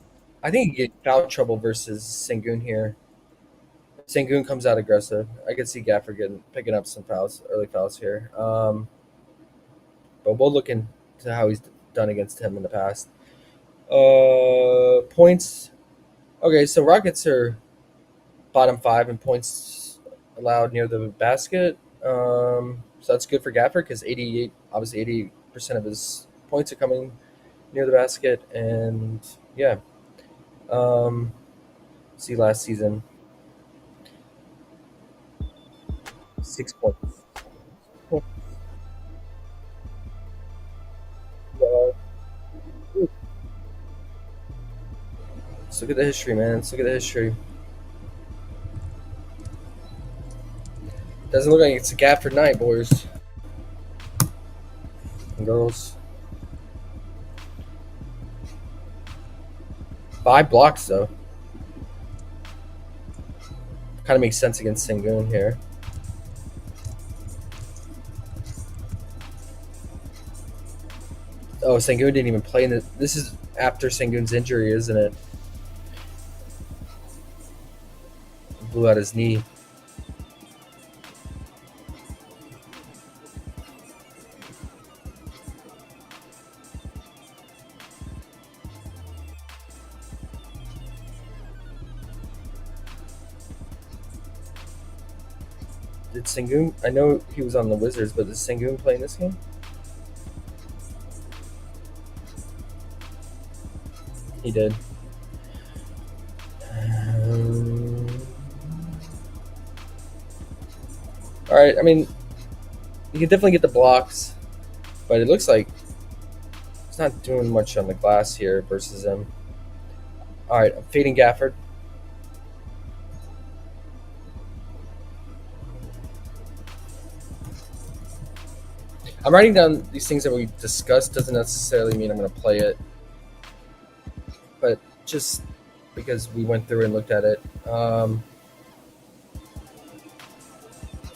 I think you get foul trouble versus Sengun here. Sengun comes out aggressive. I could see Gafford picking up some early fouls here. But we'll look into how he's done against him in the past. Points. Okay, so Rockets are bottom 5 in points allowed near the basket. So that's good for Gafford because 80% of his points are coming near the basket, and yeah. See last season, 6 points. Let's look at the history, man. Let's look at the history. Doesn't look like it's a Gafford night, boys and girls. 5 blocks, though. Kind of makes sense against Sengun here. Oh, Sengun didn't even play in the. This is after Sengun's injury, isn't it? Blew out his knee. Did Sengun? I know he was on the Wizards, but did Sengun play in this game? He did. All right. I mean, you can definitely get the blocks, but it looks like it's not doing much on the glass here versus him. All right, I'm fading Gafford. I'm writing down these things that we discussed. Doesn't necessarily mean I'm going to play it, but just because we went through and looked at it.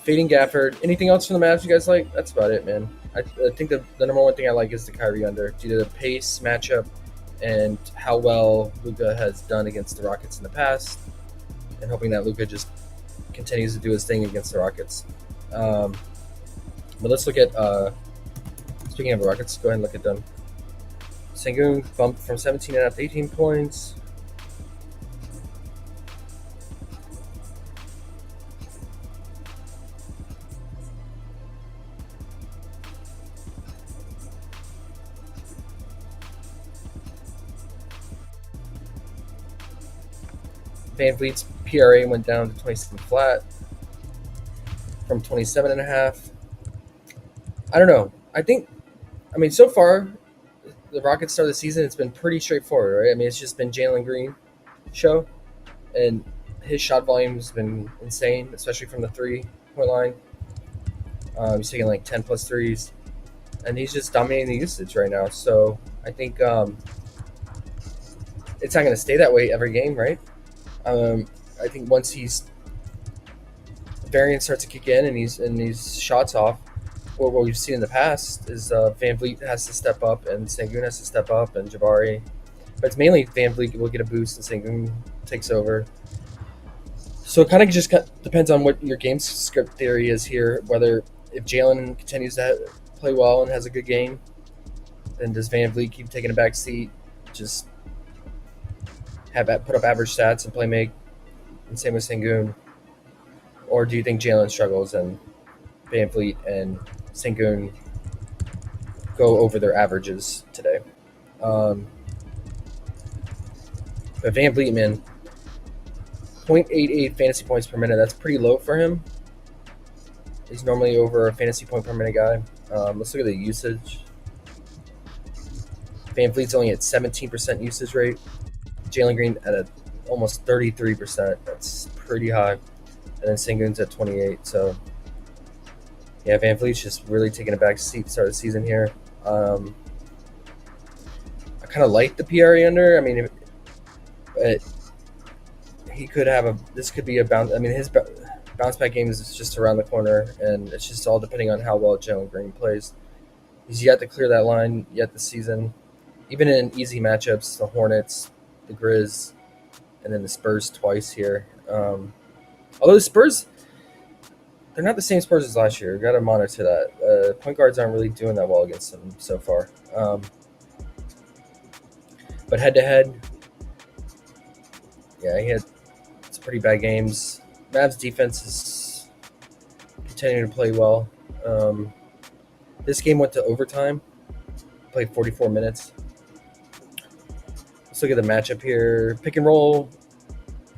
Fading Gafford. Anything else from the Mavs you guys like? That's about it, man. I think the number one thing I like is the Kyrie under due to the pace matchup and how well Luka has done against the Rockets in the past, and hoping that Luka just continues to do his thing against the Rockets. But let's look at speaking of the Rockets, go ahead and look at them. Sengun bumped from 17.5 to 18 points. Van Vliet's PRA went down to 27 flat from 27.5. I don't know. I mean, so far, the Rockets start of the season, it's been pretty straightforward, right? I mean, it's just been Jalen Green show, and his shot volume has been insane, especially from the 3-point line. He's taking like 10 plus threes, and he's just dominating the usage right now. So I think it's not going to stay that way every game, right? I think once variance starts to kick in and he's shots off, or what we've seen in the past is Van Vliet has to step up and Sengun has to step up and Jabari, but it's mainly Van Vliet will get a boost and Sengun takes over. So it kind of just depends on what your game script theory is here. Whether if Jalen continues to play well and has a good game, then does Van Vliet keep taking a back seat, just put up average stats and play make, and same with Sengun? Or do you think Jalen struggles and Van Vliet and Sengun go over their averages today? But Van Vliet, man, 0.88 fantasy points per minute. That's pretty low for him. He's normally over a fantasy point per minute guy. Let's look at the usage. Van Vliet's only at 17% usage rate. Jalen Green at almost 33%. That's pretty high. And then Sengun's at 28. So, yeah, Van Vliet's just really taking a back seat to start the season here. I kind of like the PRA under. I mean, he could have this could be a bounce. I mean, his bounce back game is just around the corner, and it's just all depending on how well Jalen Green plays. He's yet to clear that line yet this season. Even in easy matchups, the Hornets, the Grizz, and then the Spurs twice here. Although the Spurs, they're not the same Spurs as last year. We've got to monitor that. Point guards aren't really doing that well against them so far. But head-to-head, yeah, he had some pretty bad games. Mavs defense is continuing to play well. This game went to overtime. Played 44 minutes. Let's look at the matchup here. Pick and roll.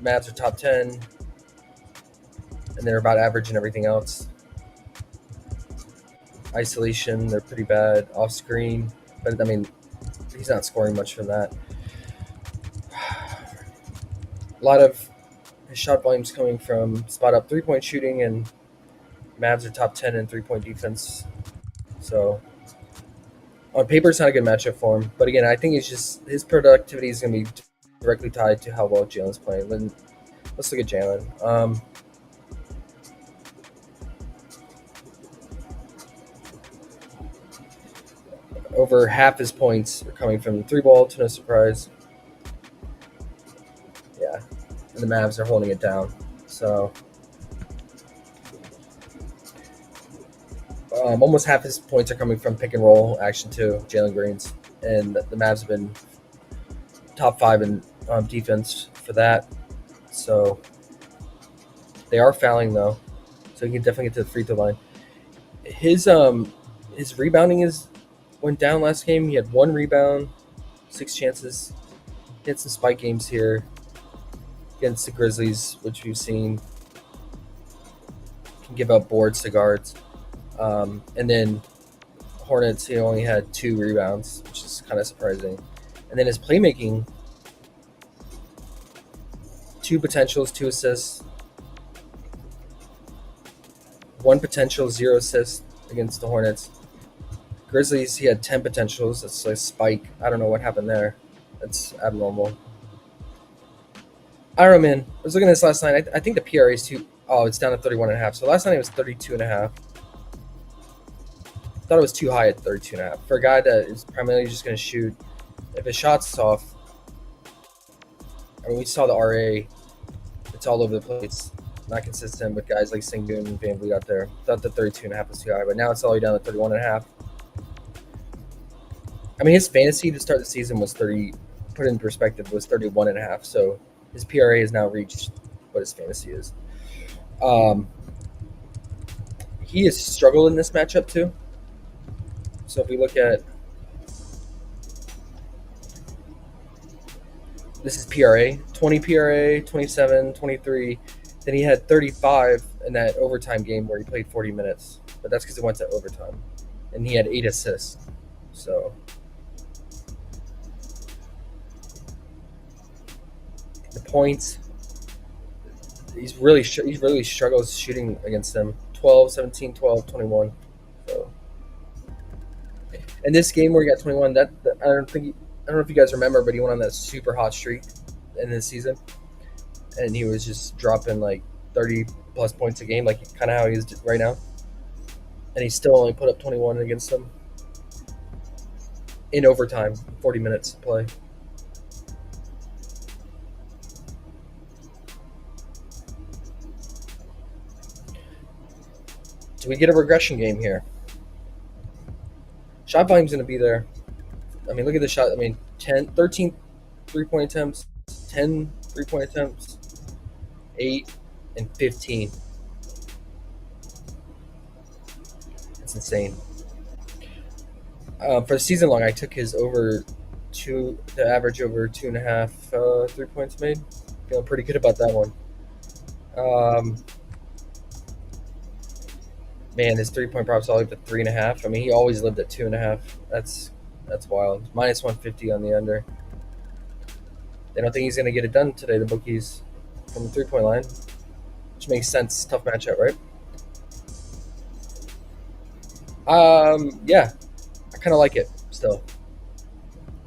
Mavs are top 10. And they're about average in everything else. Isolation, they're pretty bad. Off screen. But, I mean, he's not scoring much from that. A lot of his shot volume's coming from spot up 3-point shooting, and Mavs are top 10 in 3-point defense. So on paper, it's not a good matchup for him. But again, I think it's just his productivity is going to be directly tied to how well Jalen's playing. Then let's look at Jalen. over half his points are coming from the 3-ball, to no surprise. Yeah, and the Mavs are holding it down. So almost half his points are coming from pick and roll action too, Jalen Green's, and the Mavs have been top 5 in defense for that. So they are fouling though, so he can definitely get to the free throw line. His rebounding went down last game. He had 1 rebound, 6 chances. He had some spike games here against the Grizzlies, which we've seen can give up boards to guards. And then Hornets, he only had 2 rebounds, which is kind of surprising. And then his playmaking, 2 potentials, 2 assists. 1 potential, 0 assists against the Hornets. Grizzlies, he had 10 potentials. That's a spike. I don't know what happened there. That's abnormal. I don't know, man. I was looking at this last night. I think the PRA is too. Oh, it's down to 31.5. So last night it was 32.5. Thought it was too high at 32.5 for a guy that is primarily just going to shoot. If his shot's off, I mean, we saw the RA. It's all over the place. Not consistent with guys like Sengun and Van Vliet out there. Thought the 32.5 was too high, but now it's all the way down to 31.5. I mean, his fantasy to start the season was 30. Put in perspective, was 31.5. So his PRA has now reached what his fantasy is. He has struggled in this matchup too. So if we look at this is PRA, 20 PRA, 27, 23. Then he had 35 in that overtime game where he played 40 minutes. But that's because it went to overtime. And he had 8 assists. So the points, he really struggles shooting against them. 12, 17, 12, 21. So in this game where he got 21, I don't know if you guys remember, but he went on that super hot streak in this season, and he was just dropping like 30 plus points a game, like kind of how he is right now, and he still only put up 21 against them in overtime, 40 minutes to play. Do we get a regression game here? Shot volume's going to be there. I mean, look at the shot. I mean, 13 3-point attempts, 10 3-point attempts, 8, and 15. That's insane. For the season long, I took his the average over 2.5 3 points made. Feeling pretty good about that one. Man, his 3-point prop's all the way up to 3.5. I mean, he always lived at 2.5. That's wild. Minus 150 on the under. They don't think he's going to get it done today, the bookies, from the 3-point line, which makes sense. Tough matchup, right? Yeah, I kind of like it still.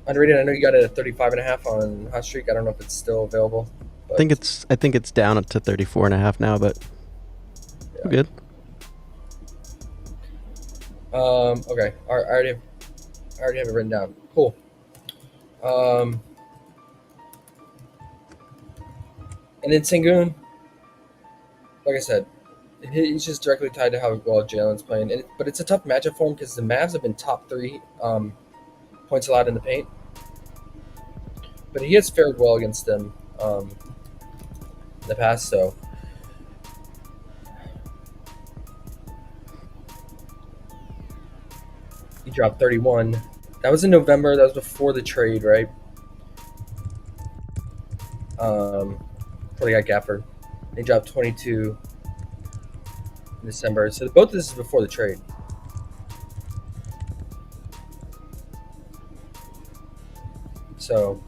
Underrated. I know you got it at 35.5 on Hot Streak. I don't know if it's still available. But I think it's down to 34.5 now, but yeah. We're good. Okay. I already have it written down. Cool. And then Sengun, like I said, he's just directly tied to how well Jalen's playing. But it's a tough matchup for him because the Mavs have been top 3 points allowed in the paint. But he has fared well against them in the past, so. He dropped 31. That was in November. That was before the trade, right? Before they got Gafford. He dropped 22 in December. So both of this is before the trade. So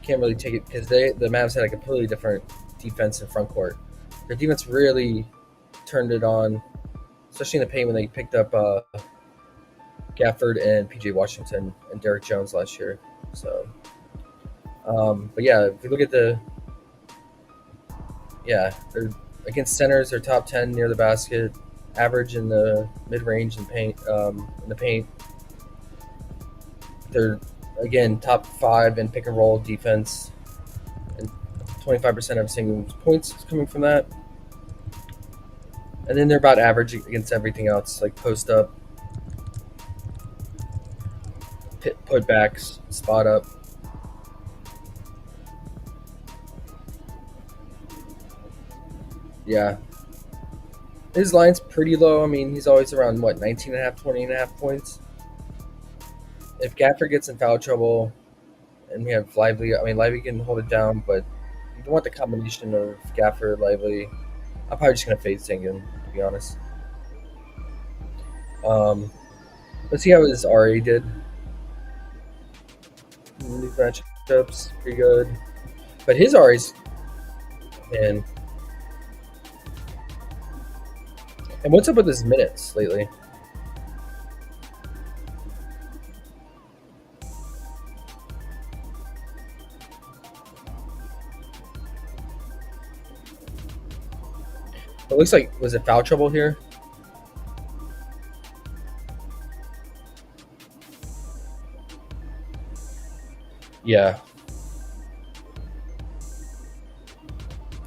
can't really take it because the Mavs had a completely different defense in front court. Their defense really turned it on, especially in the paint when they picked up Gafford and PJ Washington and Derek Jones last year. So, but yeah, if you look at they're against centers, they're top 10 near the basket, average in the mid range and paint. In the paint, they're again top 5 in pick and roll defense, and 25% of Sangoon's points is coming from that. And then they're about average against everything else, like post up, putbacks, spot up. Yeah. His line's pretty low. I mean, he's always around, 19.5, 20.5 points. If Gaffer gets in foul trouble and we have Lively, I mean, Lively can hold it down, but you don't want the combination of Gaffer, Lively. I'm probably just going to fade Sengun, to be honest. Let's see how his RA did. These matchups, pretty good. But his RA's, man. And what's up with his minutes lately? It looks like, was it foul trouble here? Yeah.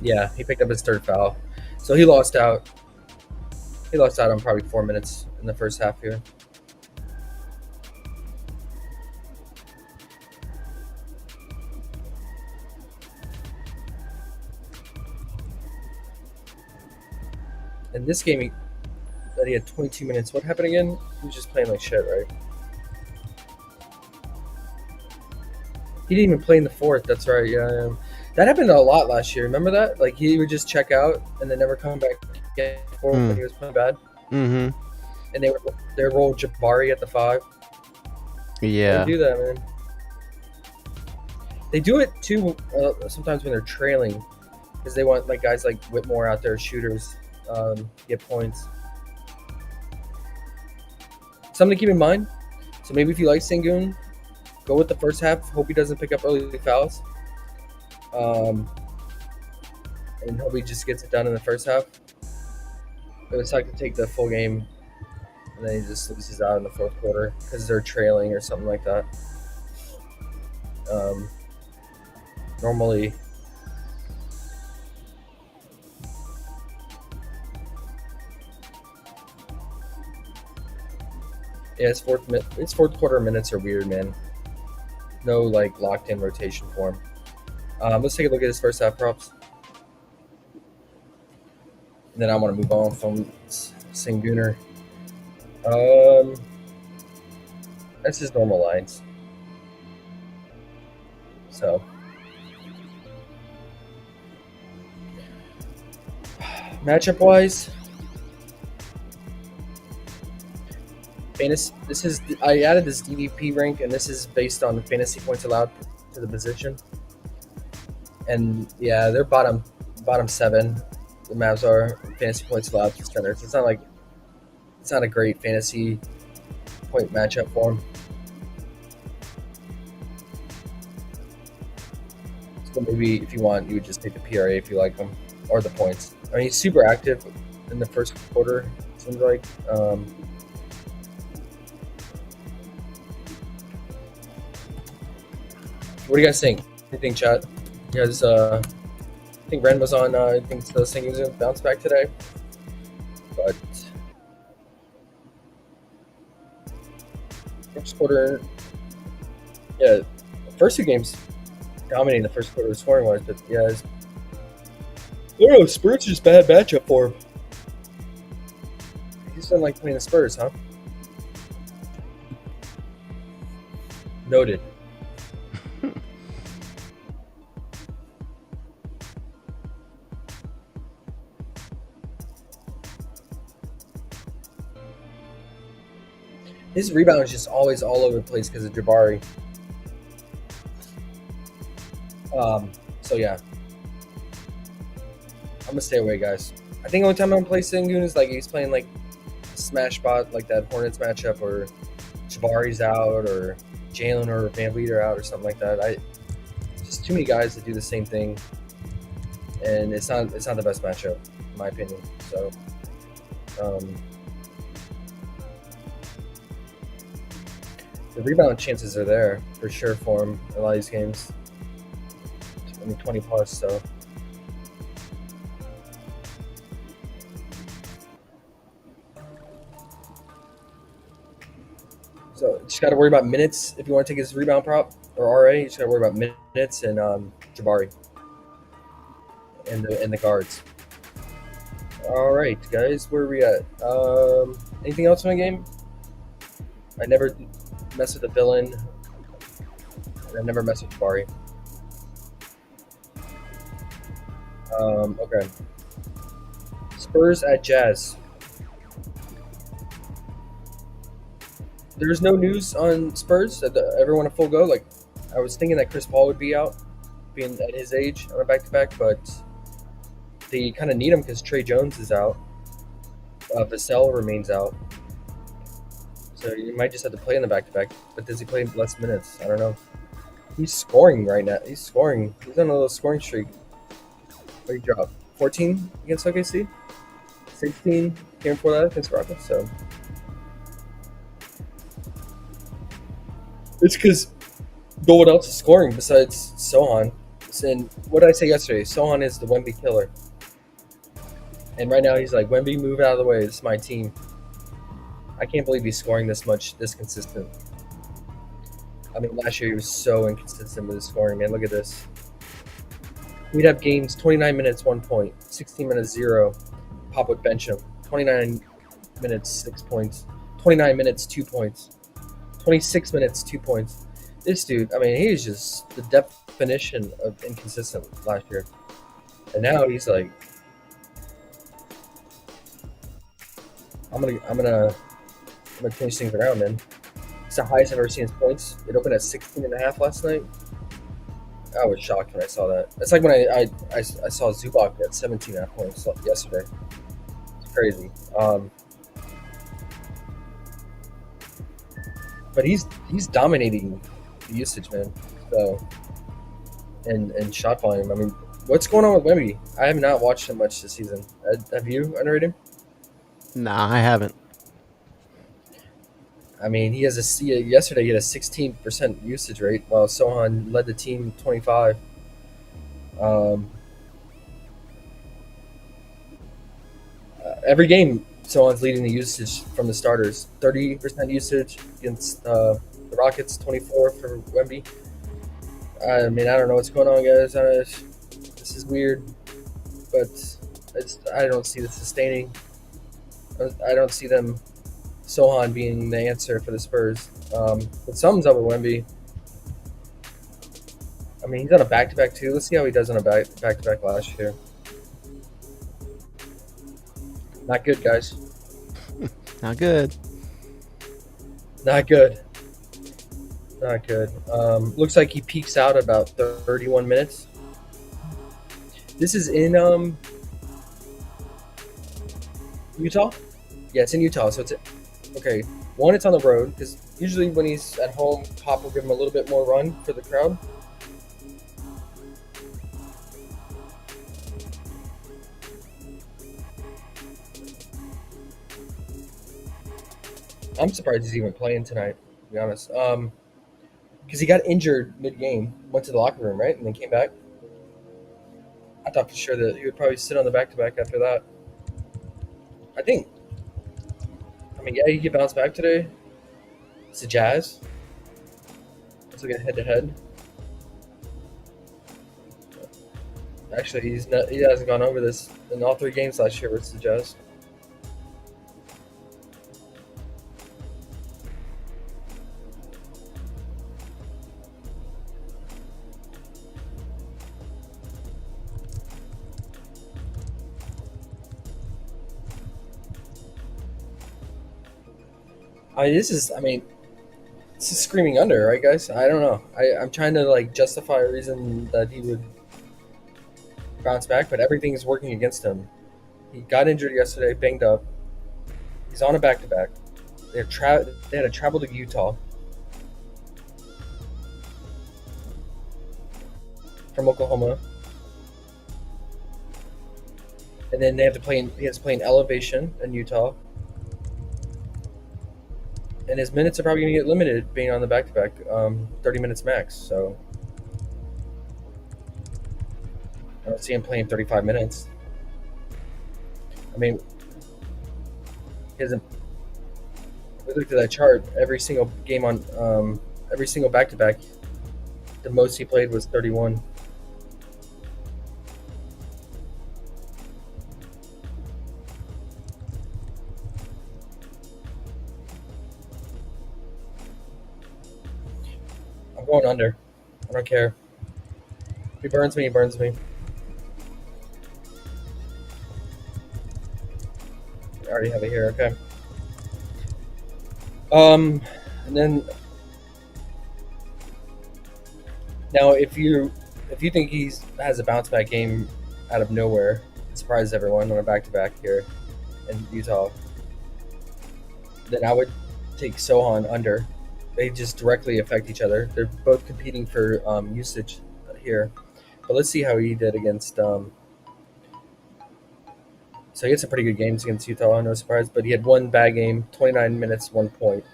Yeah, he picked up his 3rd foul. So he lost out. He lost out on probably 4 minutes in the first half here. In this game, he had 22 minutes. What happened again? He was just playing like shit, right? He didn't even play in the 4th. That's right. Yeah. That happened a lot last year. Remember that? Like, he would just check out and then never come back again when he was playing bad. Mm-hmm. And they roll Jabari at the 5. Yeah. They do that, man. They do it too sometimes when they're trailing, because they want guys like Whitmore out there, shooters, get points. Something to keep in mind. So maybe if you like Sengun, go with the first half. Hope he doesn't pick up early fouls. And hope he just gets it done in the first half. It would suck to take the full game and then he just loses out in the 4th quarter because they're trailing or something like that. Normally, yeah, his fourth quarter minutes are weird, man. No locked in rotation for him. Let's take a look at his first half props. And then I want to move on from Senguner. That's his normal lines. So matchup wise, fantasy. I added this DVP rank, and this is based on fantasy points allowed to the position. And yeah, they're bottom 7. The Mavs are fantasy points allowed to centers. It's not a great fantasy point matchup for him. So maybe if you want, you would just take the PRA if you like him, or the points. I mean, he's super active in the first quarter, it seems like. What do you guys think? What do you think, chat? You guys, I think Ren was on. I think the Sengun was going to bounce back today. But first quarter, yeah, the first 2 games dominating the first quarter scoring wise. But yeah, I don't know. Spurs are just bad matchup for him. He's been playing the Spurs, huh? Noted. His rebound is just always all over the place because of Jabari. So yeah, I'm gonna stay away, guys. I think the only time I'm gonna play Sengun is he's playing smash spot, like that Hornets matchup, or Jabari's out, or Jalen or Van Vliet are out, or something like that. Just too many guys that do the same thing, and it's not the best matchup, in my opinion. So The rebound chances are there for sure for him in a lot of these games. 20 plus, so. So just got to worry about minutes if you want to take his rebound prop or RA. You just got to worry about minutes and Jabari and the guards. All right, guys, where are we at? Anything else in the game? I never mess with the villain. I never mess with Jabari. Okay. Spurs at Jazz. There's no news on Spurs. Everyone a full go. Like, I was thinking that Chris Paul would be out, being at his age on a back-to-back, but they kind of need him because Trey Jones is out. Vassell remains out. So you might just have to play in the back-to-back. But does he play less minutes? I don't know. He's scoring right now. He's scoring. He's on a little scoring streak. What did he drop? 14 against OKC? 16 game before that against Rockets. So it's because no one else is scoring besides Sohan. And what did I say yesterday? Sohan is the Wemby killer. And right now he's like, Wemby, move out of the way. This is my team. I can't believe he's scoring this much, this consistent. I mean, last year he was so inconsistent with his scoring, man. Look at this. We'd have games 29 minutes, 1 point, 16 minutes, 0. Pop would bench him. 29 minutes, 6 points. 29 minutes, 2 points. 26 minutes, 2 points. This dude, I mean, he was just the definition of inconsistent last year. And now he's like, I'm gonna change things around, man. It's the highest I've ever seen his points. It opened at 16.5 last night. I was shocked when I saw that. It's like when I saw Zubac at 17.5 points yesterday. It's crazy. But he's dominating the usage, man. So and shot volume. I mean, what's going on with Wemby? I have not watched him much this season. Have you underrated him? Nah, I haven't. I mean, yesterday he had a 16% usage rate, while Sohan led the team 25. Every game, Sohan's leading the usage from the starters. 30% usage against the Rockets, 24 for Wemby. I mean, I don't know what's going on, guys. This is weird, but I don't see this sustaining. I don't see them. Sohan being the answer for the Spurs. But something's up with Wemby. I mean, he's on a back-to-back too. Let's see how he does on a back-to-back last year. Not good, guys. Not good. Not good. Not good. Looks like he peaks out at about 31 minutes. This is in Utah? Yeah, it's in Utah. So it's okay. One, it's on the road because usually when he's at home, Pop will give him a little bit more run for the crowd. I'm surprised he's even playing tonight, to be honest. Because he got injured mid-game, went to the locker room, right, and then came back. I thought for sure that he would probably sit on the back-to-back after that. I mean, yeah, he could bounce back today. It's the Jazz. Let's look at head-to-head. Actually, he hasn't gone over this in all 3 games last year versus the Jazz. This is screaming under, right, guys? I don't know. I'm trying to justify a reason that he would bounce back, but everything is working against him. He got injured yesterday, banged up. He's on a back-to-back. They had to travel to Utah from Oklahoma. and then they have to play. He has to play in Elevation in Utah, and his minutes are probably going to get limited, being on the back-to-back, 30 minutes max. So I don't see him playing 35 minutes. I mean, he hasn't. We looked at that chart. Every single game on, every single back-to-back, the most he played was 31. I'm going under. I don't care. If he burns me, he burns me. I already have it here. Okay. And then now, if you think he has a bounce back game out of nowhere, surprise everyone on a back to back here in Utah, then I would take Sohan under. They just directly affect each other. They're both competing for usage here, but let's see how he did against. So he had some pretty good games against Utah, no surprise. But he had one bad game, 29 minutes, 1 point.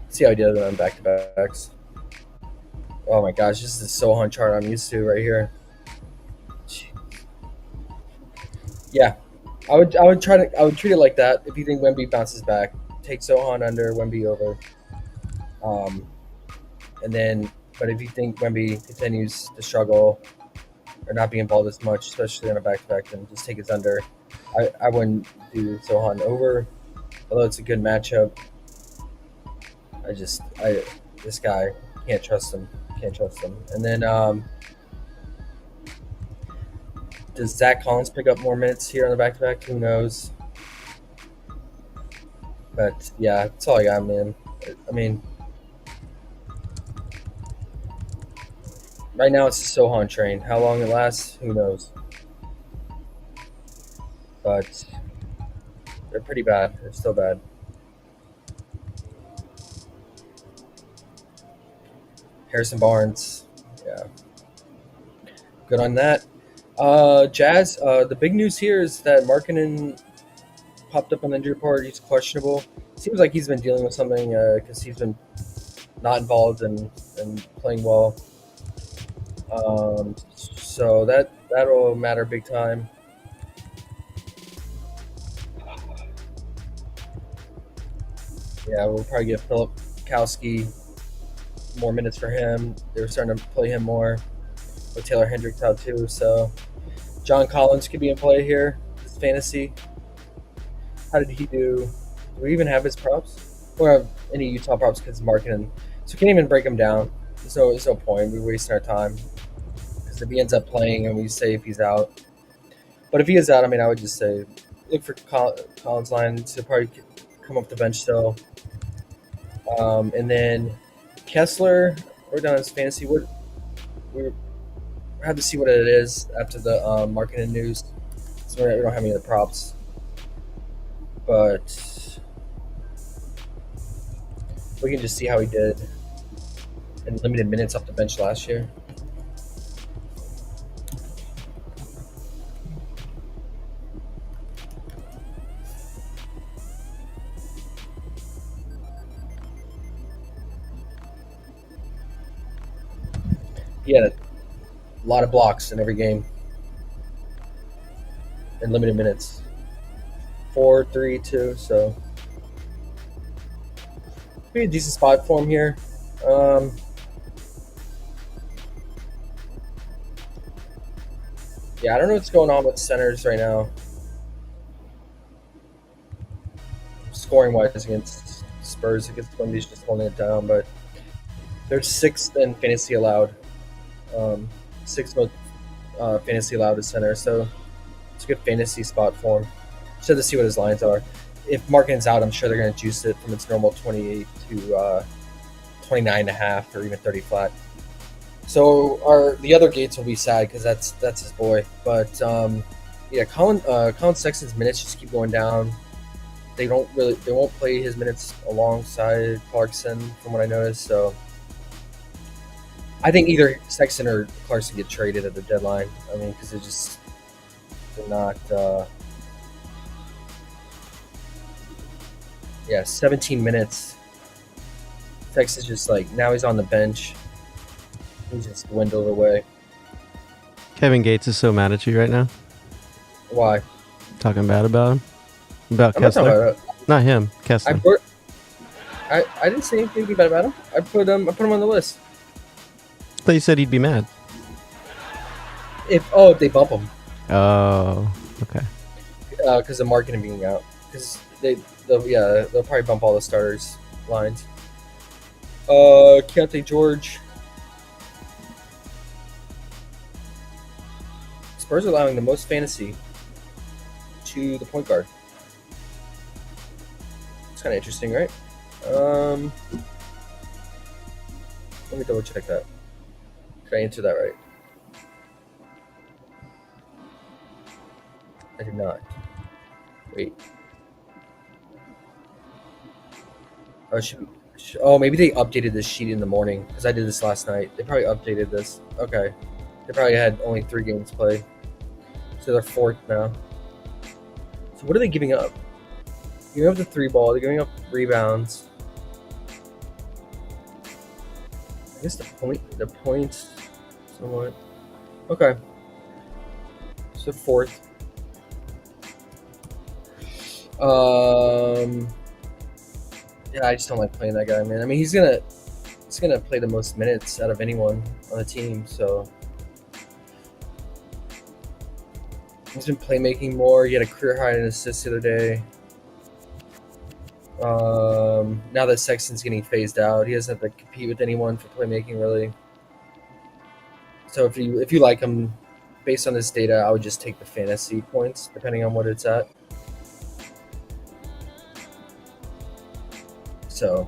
See how he did on back-to-backs. Oh my gosh, this is the Sohan chart I'm used to right here. Yeah, I would treat it like that. If you think Wemby bounces back, take Sohan under, Wemby over. And then, but if you think Wemby continues to struggle or not be involved as much, especially on a back-to-back, then just take his under. I wouldn't do Sohan over, although it's a good matchup. This guy, can't trust him. And then, does Zach Collins pick up more minutes here on the back-to-back? Who knows? But yeah, that's all I got, man. I mean, right now it's a Sohan train. How long it lasts, who knows? But they're pretty bad. They're still bad. Harrison Barnes, yeah, good on that. Jazz, the big news here is that Markkanen popped up on the injury report. He's questionable. Seems like he's been dealing with something because he's been not involved and playing well. So that'll matter big time. Yeah, we'll probably get Philip Kowski. More minutes for him. They were starting to play him more with Taylor Hendricks out too. So John Collins could be in play here. His fantasy. How did he do? Do we even have his props? We don't have any Utah props because Markkanen. So we can't even break him down. There's no point. We're wasting our time. Because if he ends up playing and we say if he's out. But if he is out, I mean, I would just say look for Collins line to probably come off the bench still. And then Kessler, we're down as fantasy. We have to see what it is after the Markkanen news. So we don't have any of the props, but we can just see how he did in limited minutes off the bench last year. He had a lot of blocks in every game in limited minutes. 4, 3, 2, so pretty decent spot for him here. Yeah, I don't know what's going on with centers right now. Scoring wise against Spurs, against Wendy's just holding it down, but they're 6th in fantasy allowed. 6th most fantasy allowed is center, so it's a good fantasy spot for him. Just have to see what his lines are. If Markkanen's out, I'm sure they're going to juice it from its normal 28 to 29.5 or even 30 flat. So the other Gates will be sad because that's his boy. But yeah, Colin Sexton's minutes just keep going down. They won't play his minutes alongside Clarkson from what I noticed. So I think either Sexton or Clarkson get traded at the deadline. I mean, because they're not. 17 minutes. Texas just like now he's on the bench. He's just dwindled away. Kevin Gates is so mad at you right now. Why? Talking bad about him. About I'm not talking Kessler. about Not him. Kessler. I didn't say anything bad about him. I put him on the list. I thought you said he'd be mad. If they bump him. Oh, okay. Because of marketing being out. Because they'll probably bump all the starters lines. Keontae George. Spurs are allowing the most fantasy to the point guard. It's kind of interesting, right? Let me double check that. Did I answer that right? I did not. Wait. Maybe they updated this sheet in the morning because I did this last night. They probably updated this. Okay. They probably had only 3 games played. So they're 4th now. So what are they giving up? Giving up the 3 ball. They're giving up rebounds. I guess the points somewhat. Okay. So 4th. Yeah, I just don't like playing that guy, man. I mean, he's gonna play the most minutes out of anyone on the team, so he's been playmaking more. He had a career high in assists the other day. Now that Sexton's getting phased out, he doesn't have to compete with anyone for playmaking really. So if you like him, based on this data, I would just take the fantasy points depending on what it's at. So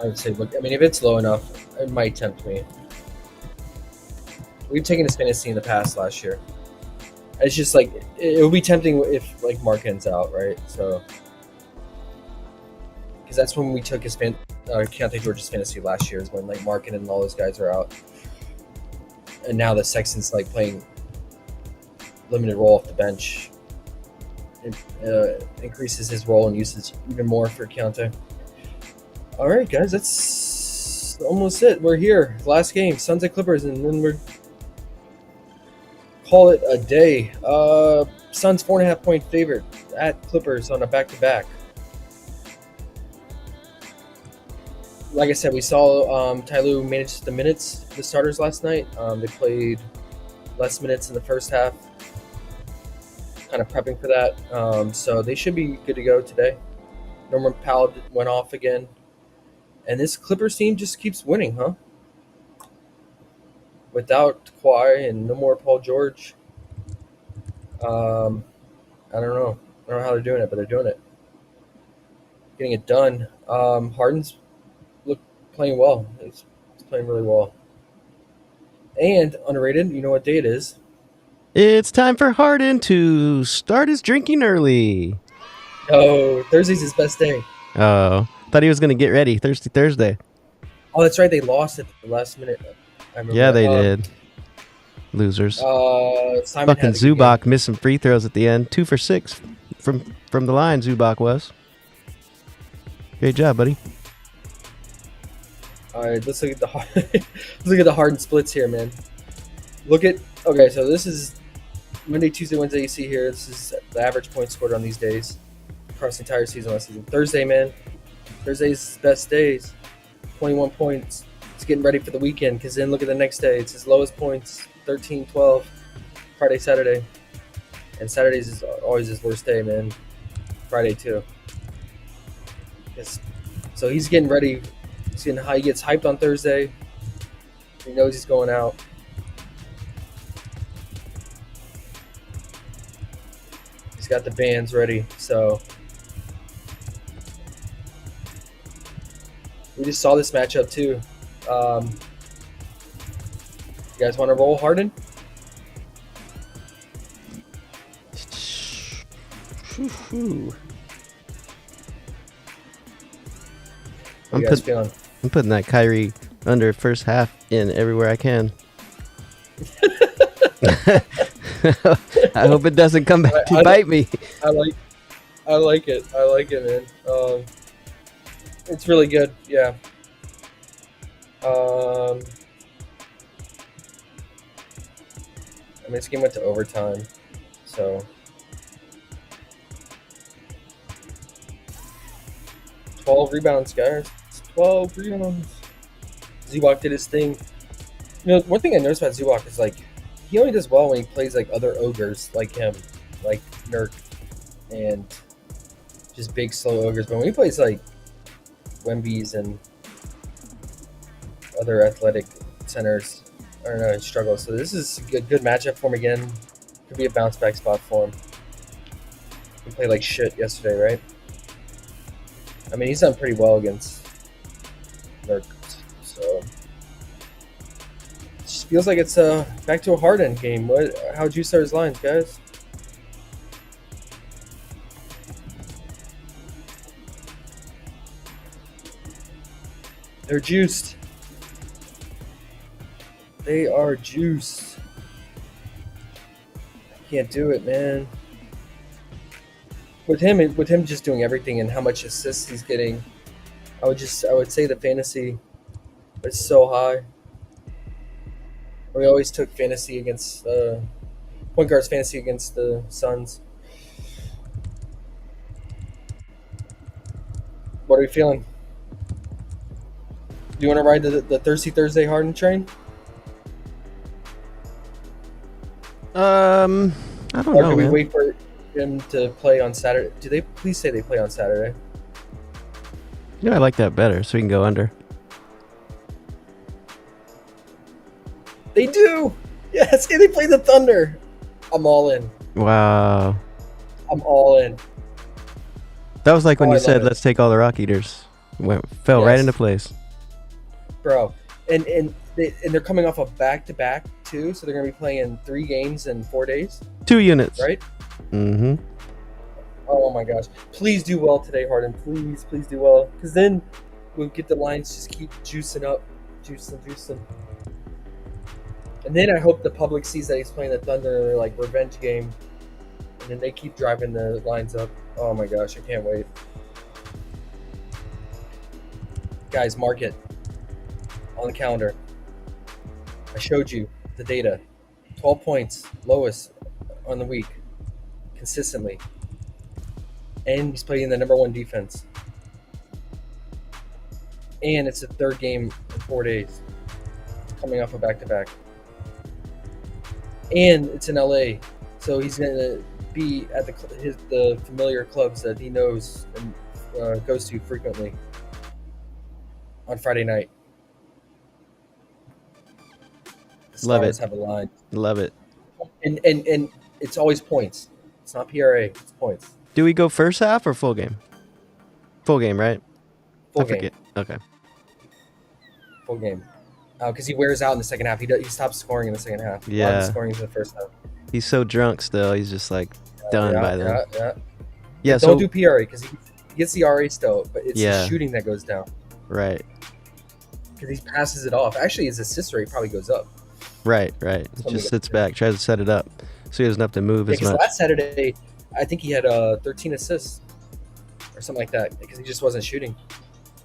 I would say, look, I mean, if it's low enough, it might tempt me. We've taken his fantasy in the past last year. It's just like it will be tempting if like Markin's out, right? So because that's when we took his Keontae George's fantasy last year is when like Markin and all those guys are out, and now that Sexton's like playing limited role off the bench. It increases his role and usage even more for Keontae. All right, guys, that's almost it. We're here. Last game, Suns and Clippers, and then we're call it a day. Suns 4.5 point favorite at Clippers on a back-to-back. Like I said, we saw Ty Lue manage the minutes, the starters last night. They played less minutes in the first half. Kind of prepping for that. So they should be good to go today. Norman Powell went off again. And this Clippers team just keeps winning, huh? Without Kawhi and no more Paul George. I don't know. I don't know how they're doing it, but they're doing it. Getting it done. Harden's playing well. He's playing really well. And underrated, you know what day it is? It's time for Harden to start his drinking early. Oh, Thursday's his best day. Oh, thought he was going to get ready Thursday. Oh, that's right. They lost at the last minute. I remember Yeah, that. they did. Losers. Simon Fucking had a good Zubac game. missed some free throws at the end. 2 for 6 from the line, Zubac was. Great job, buddy. All right, let's look at the Harden splits here, man. Okay, so this is Monday, Tuesday, Wednesday. You see here, this is the average points scored on these days across the entire season last season. Thursday, man. Thursday's his best days. 21 points. He's getting ready for the weekend because then look at the next day. It's his lowest points, 13, 12. Friday, Saturday. And Saturdays is always his worst day, man. Friday, too. Yes. So he's getting ready. He's getting high. He gets hyped on Thursday. He knows he's going out. He's got the bands ready. So we just saw this matchup too. You guys want to roll Harden? What are you guys feeling? I'm putting that Kyrie under first half in everywhere I can. I hope it doesn't come back to bite me. I like it. I like it, man. It's really good. Yeah. I mean, this game went to overtime, so 12 rebounds, guys. 12 rebounds. Zubak did his thing. You know, one thing I noticed about Zubak is like he only does well when he plays like other ogres like him, like Nurk, and just big slow ogres. But when he plays like Wemby's and other athletic centers, I don't know, he struggles. So this is a good matchup for him again. Could be a bounce back spot for him. He played like shit yesterday, right? I mean, he's done pretty well against Nurk, so it just feels like it's back to a Harden game. How'd you start his lines, guys? They're juiced. They are juiced. I can't do it, man. With him just doing everything and how much assists he's getting, I would say the fantasy is so high. We always took fantasy against point guards fantasy against the Suns. What are we feeling? Do you want to ride the Thirsty Thursday Harden train? I don't Or know. do we Man. wait for him to play on Saturday? Do they please say they play on Saturday? Yeah, I like that better, so we can go under. They do. Yes, and they play the Thunder. I'm all in. Wow. I'm all in. That was like when Oh, you I love said, it. let's take all the Rock Eaters. Fell right Yes. into place. Bro, and they're coming off a back-to-back too, so they're gonna be playing 3 games in 4 days, 2 units. right? Mm-hmm. Oh my gosh! Please do well today, Harden. Please do well, because then we'll get the lines just keep juicing up, juicing. And then I hope the public sees that he's playing the Thunder like revenge game, and then they keep driving the lines up. Oh my gosh, I can't wait. Guys, mark it on the calendar. I showed you the data. 12 points, lowest on the week, consistently. And he's playing the number 1 defense. And it's the 3rd game in 4 days, coming off a back-to-back. And it's in LA, so he's going to be at the familiar clubs that he knows and goes to frequently on Friday night. The Love Stars it. have a line. Love it. And it's always points. It's not PRA, it's points. Do we go first half or full game? Full game, right? Full I game. forget. Okay. Full game. Because he wears out in the second half. He stops scoring in the second half. Yeah. A lot of scoring in the first half. He's so drunk still. He's just like done by then. Yeah. Yeah, Don't so do PRA because he gets the RA still, but it's Yeah. the shooting that goes down right. because he passes it off. Actually, his assist rate probably goes up. It Something just like sits that. back, tries to set it up, so he doesn't have to move as Because much. last Saturday, I think he had 13 assists or something like that because he just wasn't shooting.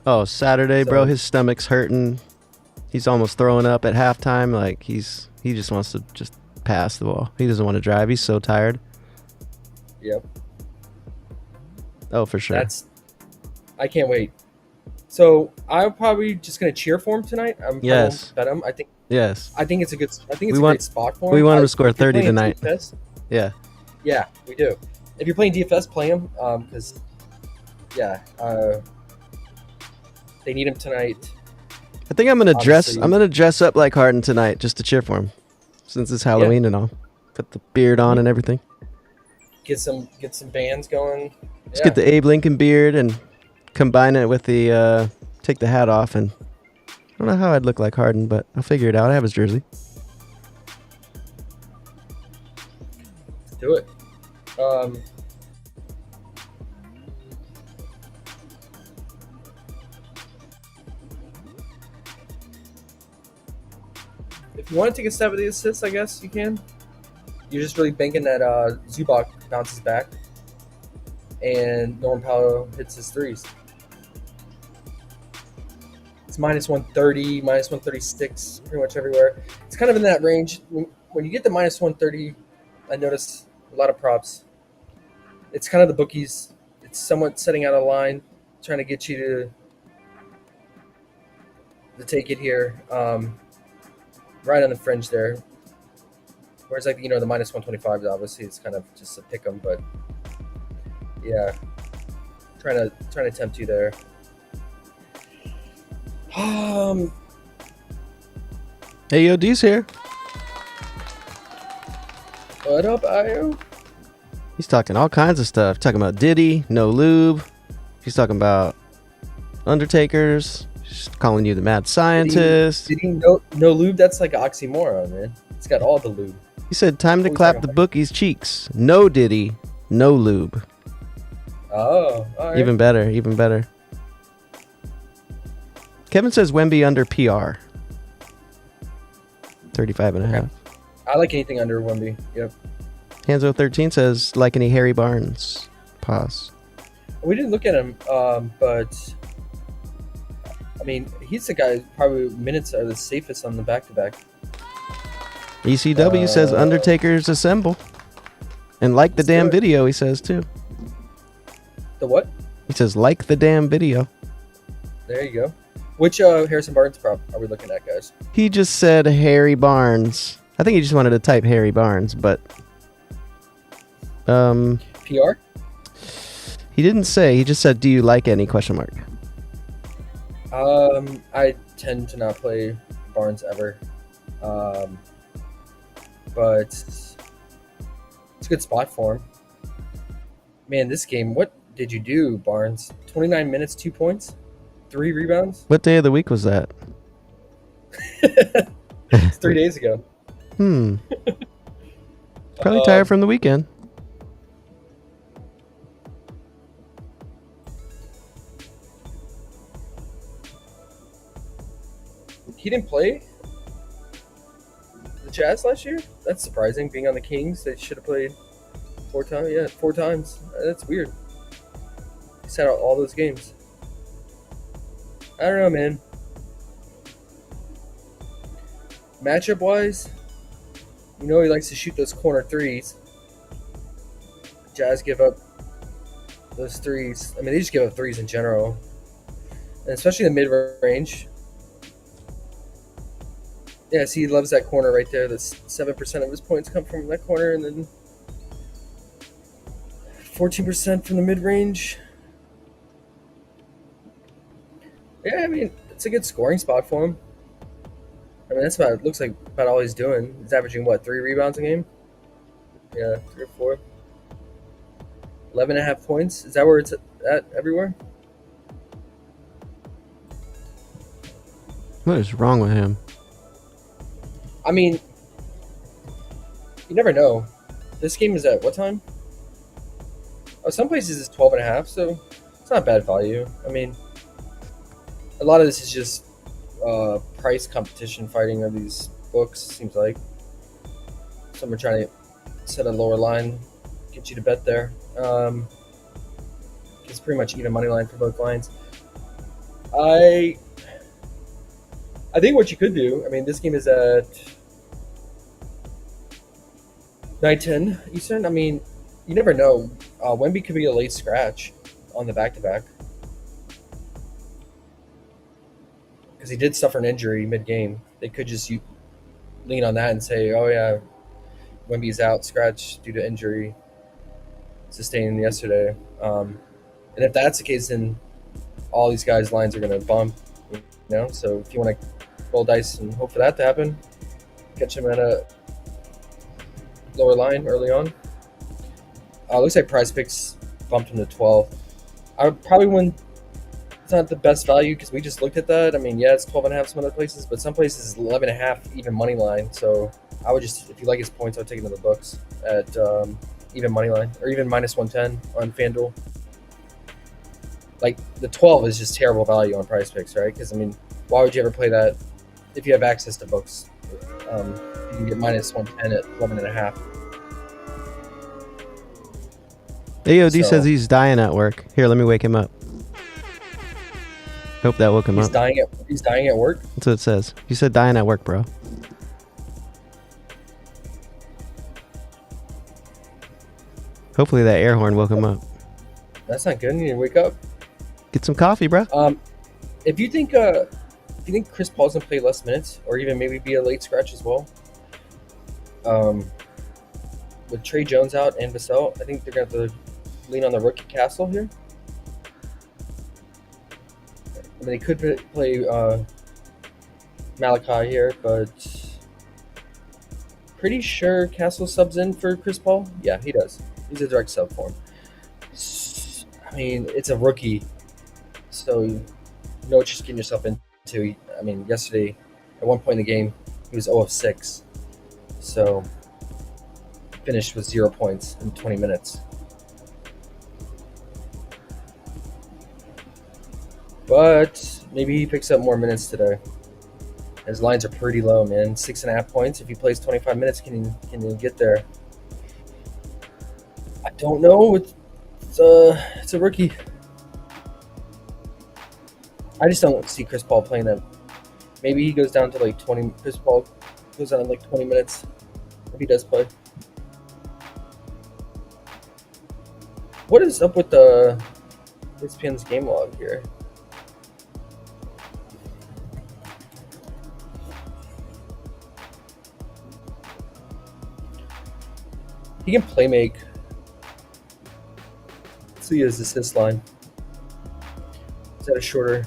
Oh, Saturday, bro, So- his stomach's hurting. He's almost throwing up at halftime. Like he just wants to just pass the ball. He doesn't want to drive. He's so tired. Yep. Oh, for sure. I can't wait. So I'm probably just gonna cheer for him tonight. I'm probably Yes. won't bet him. Yes. I think it's a We great want- spot for him. we want him to score If you're 30 playing tonight. DFS, Yeah. yeah, we do. If you're playing DFS, play him because they need him tonight. I think I'm gonna Obviously- I'm gonna dress up like Harden tonight just to cheer for him, since it's Halloween and all. Put the beard on and everything. Get some bands going. Let's get the Abe Lincoln beard and combine it with the take the hat off, and I don't know how I'd look like Harden, but I'll figure it out. I have his jersey. Do it. if you want to take a stab at the assists, I guess you can. You're just really banking that Zubac bounces back and Norman Powell hits his threes. It's minus 130, minus 136, pretty much everywhere. It's kind of in that range. When you get to minus 130, I notice a lot of props. It's kind of the bookies. It's somewhat setting out a line, trying to get you to take it here, right on the fringe there. Whereas, like, the minus 125, obviously it's kind of just a pick 'em, but yeah, trying to tempt you there. Hey, yo, D's here. What up, Io? He's talking all kinds of stuff. Talking about Diddy, no lube. He's talking about Undertakers. He's calling you the mad scientist. Did he no lube? That's like an oxymoron, man. It's got all the lube. He said, time to What we clap talking the about? bookies' cheeks. No Diddy, no lube. Oh, all right. Even better, even better. Kevin says Wemby under PR. 35 and a half. I like anything under Wemby. Yep. Hanzo13 says, like any Harry Barnes. Pause. We didn't look at him, but I mean, he's the guy. Probably minutes are the safest on the back-to-back. ECW says Undertakers assemble. And like the Let's do damn it. video, he says too. The what? He says, like the damn video. There you go. Which Harrison Barnes prop are we looking at, guys? He just said Harry Barnes. I think he just wanted to type Harry Barnes, but PR? he didn't say. He just said, do you like any question mark? I tend to not play Barnes ever. But it's a good spot for him. Man, this game, what did you do, Barnes? 29 minutes, 2 points, 3 rebounds? What day of the week was that? It's 3 days ago. Probably tired from the weekend. He didn't play the Jazz last year? That's surprising. Being on the Kings, they should have played 4 times. Yeah, 4 times. That's weird. He sat out all those games. I don't know, man. Matchup wise, he likes to shoot those corner threes. Jazz give up those threes. I mean, they just give up threes in general, and especially the mid range. Yeah, see, he loves that corner right there. That's 7% of his points come from that corner, and then 14% from the mid range. Yeah, I mean, it's a good scoring spot for him. I mean, that's about it looks like about all he's doing. He's averaging what, 3 rebounds a game? Yeah, 3 or 4. 11.5 points. Is that where it's at everywhere? What is wrong with him? I mean, you never know. This game is at what time? Oh, some places it's 12.5, so it's not bad value. I mean, a lot of this is just price competition fighting of these books, seems like. Some are trying to set a lower line, get you to bet there. It's pretty much even money line for both lines. I think what you could do, I mean, this game is at 9:10 Eastern. I mean, you never know. Wemby could be a late scratch on the back-to-back. Because he did suffer an injury mid-game. They could just lean on that and say, oh, yeah, Wemby's out, scratch due to injury sustained yesterday. And if that's the case, then all these guys' lines are going to bump. So if you want to roll dice and hope for that to happen, catch him at a lower line early on. Looks like PrizePicks bumped him to 12. I probably wouldn't. It's not the best value because we just looked at that. I mean, yeah, it's 12.5 some other places, but some places is 11.5 even money line. So I would just, if you like his points, I would take him to the books at even money line or even minus 110 on FanDuel. Like the 12 is just terrible value on PrizePicks, right? Because I mean, why would you ever play that if you have access to books? You can get minus 110 at 11.5. AOD So- says he's dying at work. Here, let me wake him up. Hope that woke him He's up. dying at work. That's what it says. He said dying at work, bro. Hopefully that air horn woke him up. That's not good. You need to wake up. Get some coffee, bro. If you think Chris Paul's gonna play less minutes, or even maybe be a late scratch as well, with Trey Jones out and Vassell, I think they're gonna have to lean on the rookie Castle here. I mean, they could play Malachi here, but pretty sure Castle subs in for Chris Paul. Yeah, he does. He's a direct sub for him. I mean, it's a rookie, so you know what you're getting yourself into. I mean, yesterday, at one point in the game, he was 0 of 6. So, finished with 0 points in 20 minutes. But maybe he picks up more minutes today. His lines are pretty low, man. 6.5 points. If he plays 25 minutes, can he get there? I don't know. It's a rookie. I just don't see Chris Paul playing that. Maybe he goes down to like 20. Chris Paul goes down to like 20 minutes if he does play. What is up with the ESPN's game log here? He can play make. Let's see his assist line. Is that a shorter?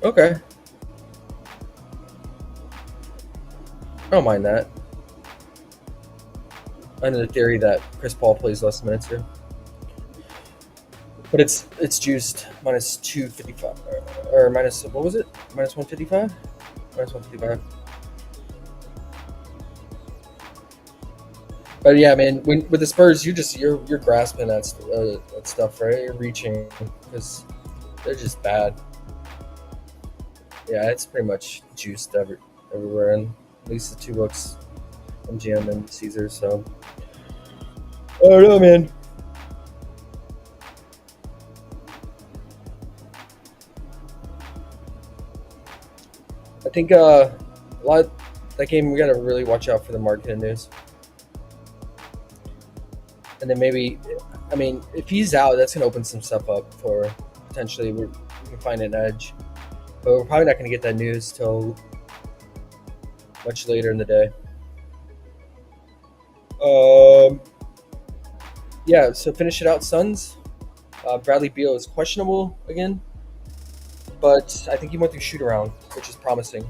Okay. I don't mind that. Under the theory that Chris Paul plays less minutes here. But it's juiced minus 255 or minus, what was it? Minus 155? Minus 155. But yeah, man, with the Spurs, you're grasping that stuff, right? You're reaching because they're just bad. Yeah, it's pretty much juiced everywhere, and at least the 2 books, MGM and Caesar. So I don't know, man. I think a lot of that game, we got to really watch out for the market news. And then maybe, I mean, if he's out, that's going to open some stuff up for potentially we can find an edge. But we're probably not going to get that news till much later in the day. Yeah, so finish it out, Suns. Bradley Beal is questionable again. But I think he went through shoot around, which is promising.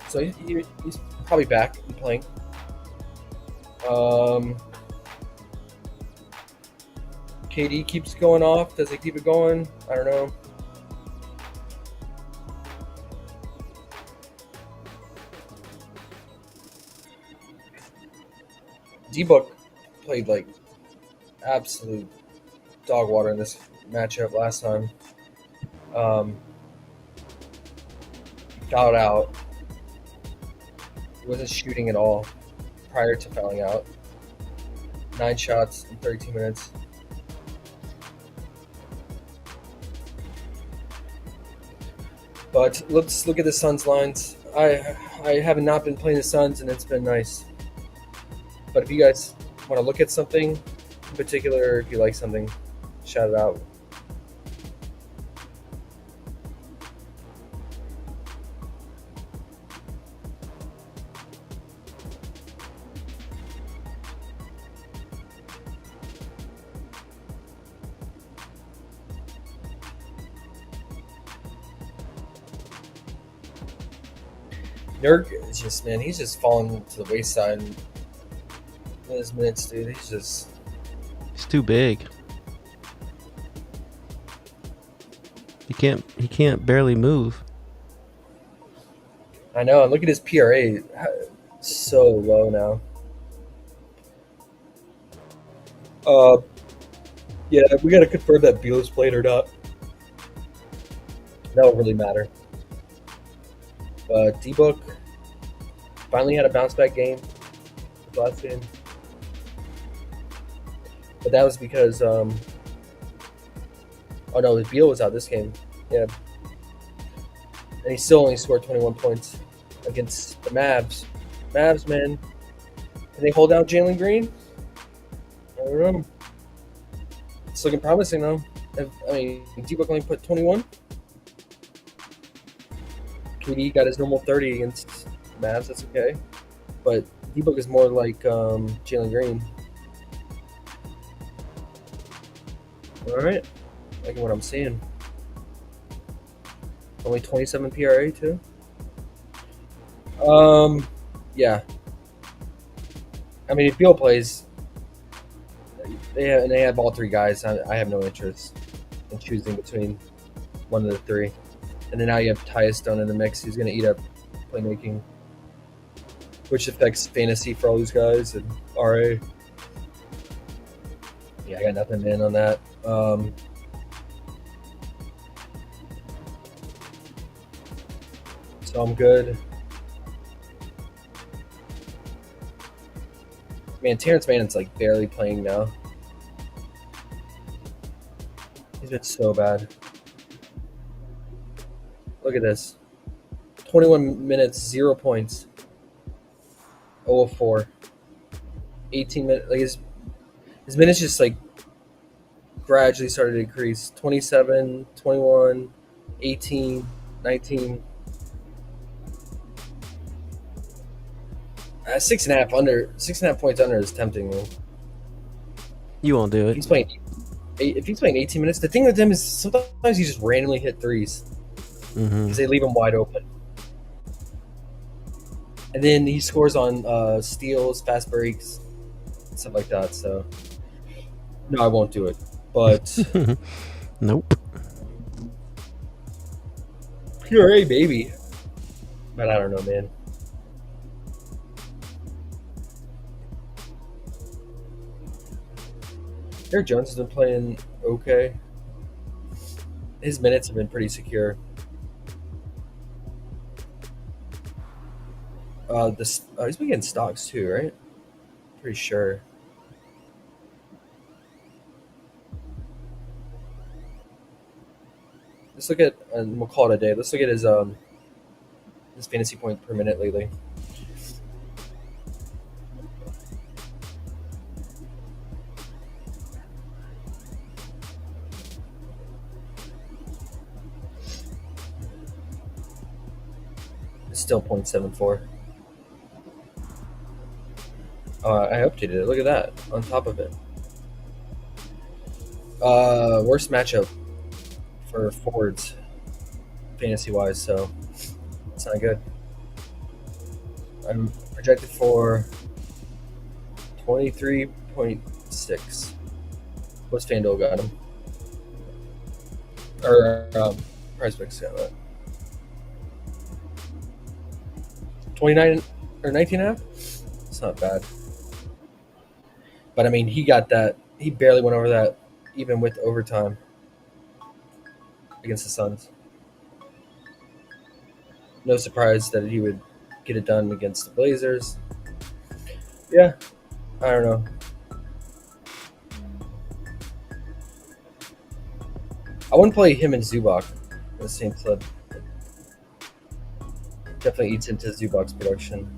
So he's probably back and playing. KD keeps going off. Does he keep it going? I don't know. D-Book played like absolute dog water in this matchup last time. Fouled out. He wasn't shooting at all prior to fouling out. 9 shots in 13 minutes. But let's look at the Suns lines. I have not been playing the Suns, and it's been nice. But if you guys want to look at something in particular, or if you like something, shout it out. Nurk is just, man, he's just falling to the wayside in his minutes, dude. He's too big. He can't barely move. I know, and look at his PRA. So low now. Yeah, we gotta confirm that Beal's played or not. That will really matter. D-Book finally had a bounce back game the last game. But that was because oh no, Beal was out this game. Yeah. And he still only scored 21 points against the Mavs. Mavs, man. Can they hold out Jalen Green? I don't know. It's looking promising though. D-Book only put 21. KD got his normal 30 against the Mavs. That's okay. But D-Book is more like Jalen Green. All right. Liking what I'm seeing. Only 27 PRA too. Yeah. I mean, if Beal plays, they have all three guys. I have no interest in choosing between one of the three. And then now you have Tyus Stone in the mix. He's going to eat up playmaking, which affects fantasy for all these guys and RA. Yeah, I got nothing in on that. So I'm good. Man, Terrence Mannon's like barely playing now. He's been so bad. Look at this. 21 minutes, 0 points. 0 of 4. 18 minutes. Like his minutes just like gradually started to increase. 27, 21, 18, 19. 6.5 points under is tempting me. You won't do it. If he's playing 18 minutes, the thing with him is sometimes he just randomly hit threes because they leave him wide open, and then he scores on steals, fast breaks, stuff like that. So no, I won't do it. But Nope. PRA baby, but I don't know, man. Eric Jones has been playing okay. His minutes have been pretty secure. He's been getting stocks too, right? Pretty sure. Let's look at, and we'll call it a day. Let's look at his fantasy point per minute lately. Still 0.74. I updated it. Look at that on top of it. Worst matchup for forwards, fantasy wise. So it's not good. I'm projected for 23.6. What's FanDuel got him? Or PrizePicks got that. 29 or 19.5. It's not bad. But I mean, he got that. He barely went over that, even with overtime against the Suns. No surprise that he would get it done against the Blazers. Yeah, I don't know. I wouldn't play him and Zubac in the same clip. Definitely eats into Zubac's production.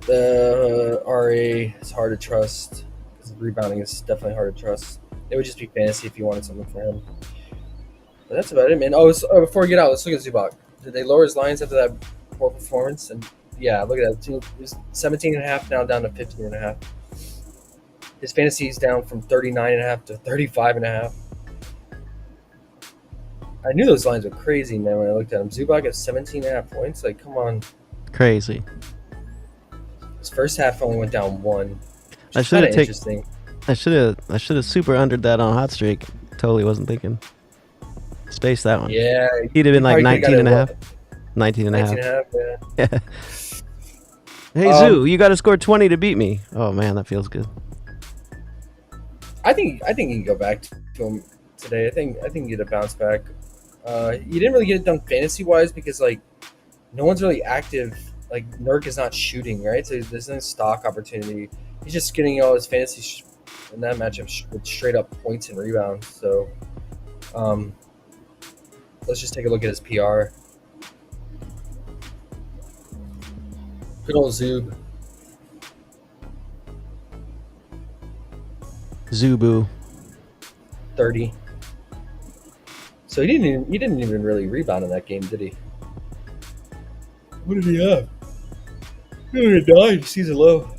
The RA is hard to trust. His rebounding is definitely hard to trust. It would just be fantasy if you wanted something for him. But that's about it, man. Before we get out, let's look at Zubac. Did they lower his lines after that poor performance? And yeah, look at that. It was 17.5 now down to 15.5. His fantasy is down from 39.5 to 35.5. I knew those lines were crazy, man, when I looked at him. Zubac at 17.5 points. Like, come on. Crazy. His first half only went down 1. I should have interesting. I should have super undered that on hot streak. Totally wasn't thinking. Space that one. Yeah. He'd have been like 19.5. 19.5. 19.5, yeah. Hey, Zoo, you got to score 20 to beat me. Oh, man, that feels good. I think he can go back to him today. I think he get a bounce back. He didn't really get it done fantasy wise because like no one's really active. Like Nurk is not shooting, right? So there's no stock opportunity. He's just getting all his fantasy in that matchup with straight up points and rebounds. So let's just take a look at his PR. Good old Zoob. Zubu. 30. So he didn't even really rebound in that game, did he? What did he have? He only died season low.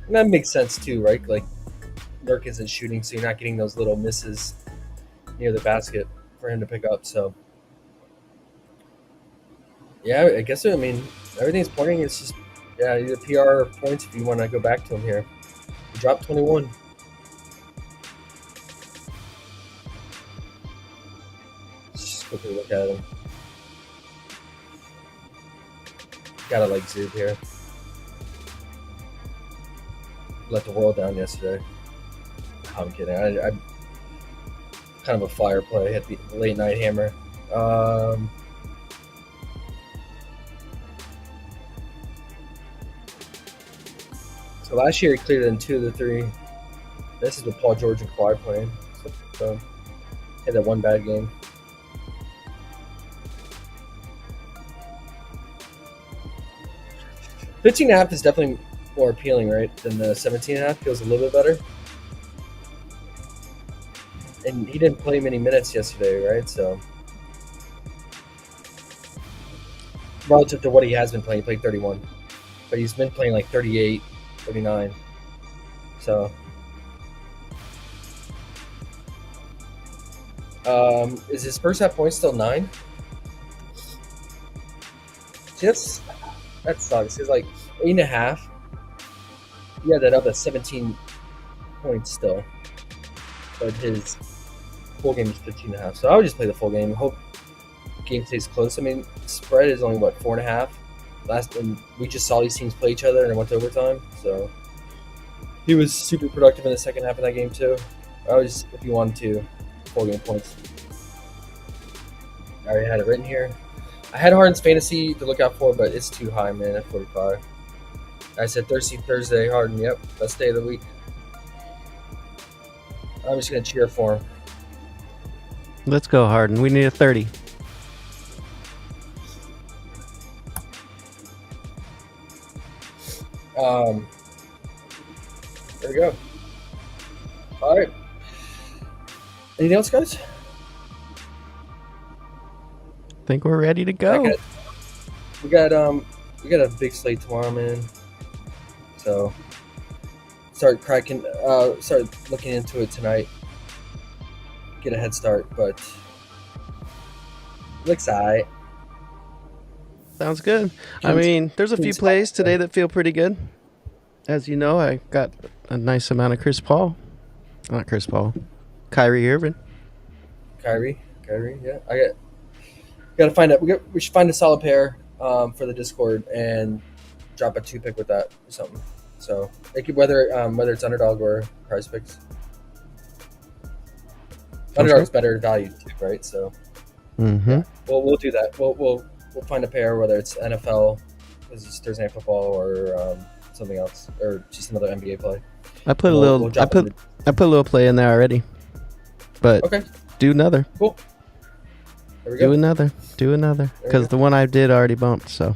And that makes sense too, right? Like Nurk isn't shooting, so you're not getting those little misses near the basket for him to pick up. So yeah, I guess I mean everything's pointing. It's just either PR or points if you want to go back to him here. He dropped 21. Let's just quickly look at him. Gotta like Zoob here. Let the world down yesterday. I'm kidding. I kind of a fire play at the late night hammer. So last year he cleared in 2 of the 3. This is with Paul George and Kawhi playing. So had that one bad game. $15.5 is definitely more appealing, right? Than the 17.5. Feels a little bit better. And he didn't play many minutes yesterday, right? So relative to what he has been playing, he played 31. But he's been playing like 38, 39. So is his first half point still 9? See, that sucks. It's like 8.5. Yeah, that up at 17 points still. But his full game is 15.5. So I would just play the full game. Hope game stays close. I mean, spread is only 4.5. Last and we just saw these teams play each other and it went to overtime. So he was super productive in the second half of that game too. I was, if you wanted to, full game points. I already had it written here. I had Harden's fantasy to look out for, but it's too high, man, at 45. I said Thursday, Harden. Yep, best day of the week. I'm just going to cheer for him. Let's go, Harden. We need a 30. There we go. All right. Anything else, guys? Think we're ready to go. We got a big slate tomorrow, man. So start looking into it tonight. Get a head start, but looks alright. Sounds good. I mean, there's a few plays today that feel pretty good. As you know, I got a nice amount of Kyrie Irving. Kyrie, yeah. Gotta find it. We should find a solid pair for the Discord and drop a 2-pick with that or something. So whether it's Underdog or PrizePicks. Underdog's better value too, right? So we'll do that. We'll find a pair, whether it's NFL, because it's Thursday Night Football, or something else, or just another NBA play. I put a little play in there already. But okay, do another. Cool. There we go. Do another. Because the one I did already bumped. So.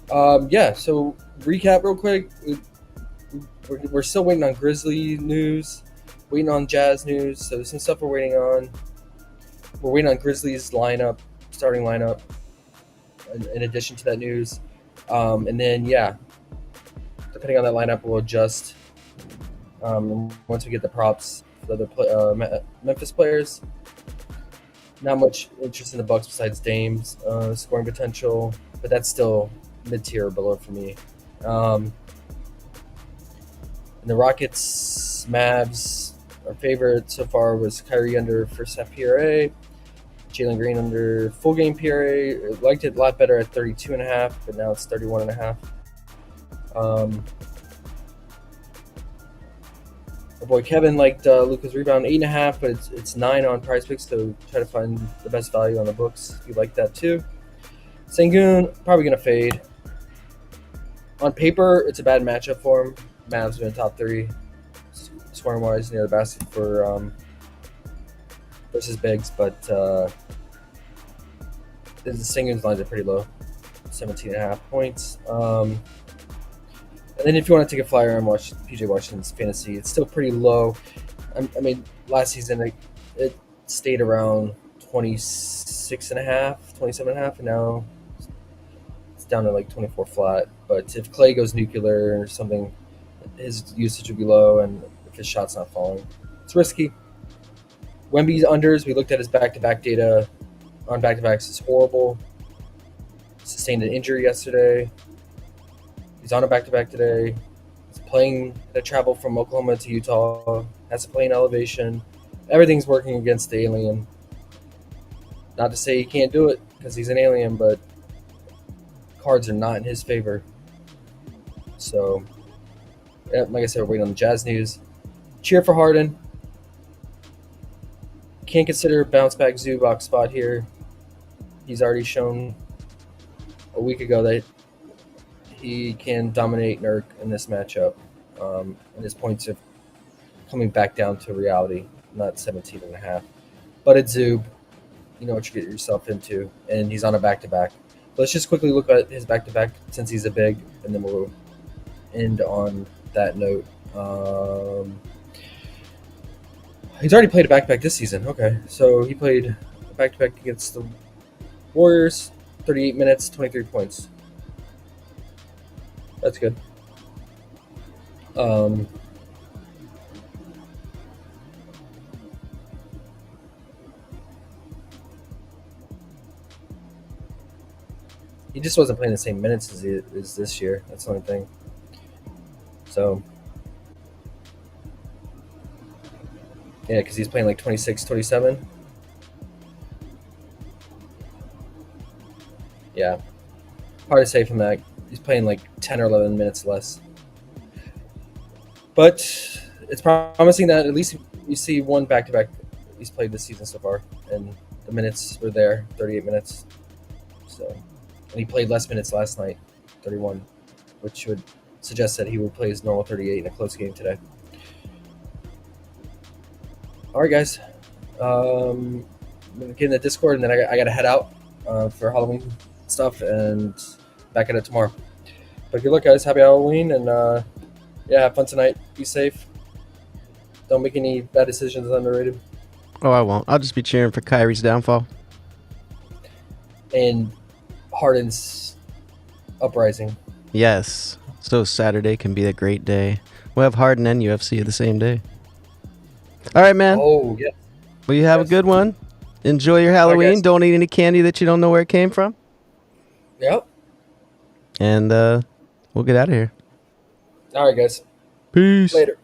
So recap real quick. We're still waiting on Grizzly news, waiting on Jazz news. So there's some stuff we're waiting on. We're waiting on Grizzlies starting lineup, in addition to that news. And then, depending on that lineup, we'll adjust once we get the props for the Memphis players. Not much interest in the Bucks besides Dame's scoring potential, but that's still mid-tier or below for me. And the Rockets, Mavs, our favorite so far was Kyrie under first half PRA, Jalen Green under full game PRA. I liked it a lot better at 32.5, but now it's 31.5. My boy Kevin liked Luka's rebound 8.5, but it's 9 on PrizePicks. So try to find the best value on the books if you like that too. Sengun probably gonna fade. On paper, it's a bad matchup for him. Mavs been top 3 scoring wise near the basket for versus bigs, but the Sengun's lines are pretty low, 17.5 points. And then if you want to take a flyer and watch PJ Washington's fantasy, it's still pretty low. I mean, last season it stayed around 26.5, 27.5, and now it's down to like 24 flat. But if Clay goes nuclear or something, his usage would be low, and if his shot's not falling, it's risky. Wemby's unders, we looked at his back-to-back data on back-to-backs, is horrible. Sustained an injury yesterday. He's on a back-to-back today. He's playing the travel from Oklahoma to Utah. Has to play in elevation. Everything's working against the alien. Not to say he can't do it because he's an alien, but cards are not in his favor. So, yeah, like I said, we're waiting on the Jazz news. Cheer for Harden. Can't consider bounce back Zubac spot here. He's already shown a week ago that he can dominate Nurk in this matchup, and his points are coming back down to reality, not 17.5. But it's Zub. You know what you get yourself into, and he's on a back-to-back. Let's just quickly look at his back-to-back since he's a big, and then we'll end on that note. He's already played a back-to-back this season. Okay, so he played a back-to-back against the Warriors, 38 minutes, 23 points. That's good. He just wasn't playing the same minutes as he is this year. That's the only thing. So, yeah, because he's playing like 26, 27. Yeah. Hard to say from that. He's playing like 10 or 11 minutes less. But it's promising that at least you see one back-to-back he's played this season so far. And the minutes were there, 38 minutes. So, and he played less minutes last night, 31, which would suggest that he would play his normal 38 in a close game today. All right, guys. I'm going to get in the Discord, and then I got to head out for Halloween stuff and back at it tomorrow. But good luck, guys. Happy Halloween, and yeah, have fun tonight. Be safe. Don't make any bad decisions. Underrated. Oh, I won't. I'll just be cheering for Kyrie's downfall. And Harden's uprising. Yes. So Saturday can be a great day. We'll have Harden and UFC the same day. All right, man. Oh, yeah. Well, you have a good one. Enjoy your Halloween. guys. Don't eat any candy that you don't know where it came from. Yep. And we'll get out of here. All right, guys. Peace. Later.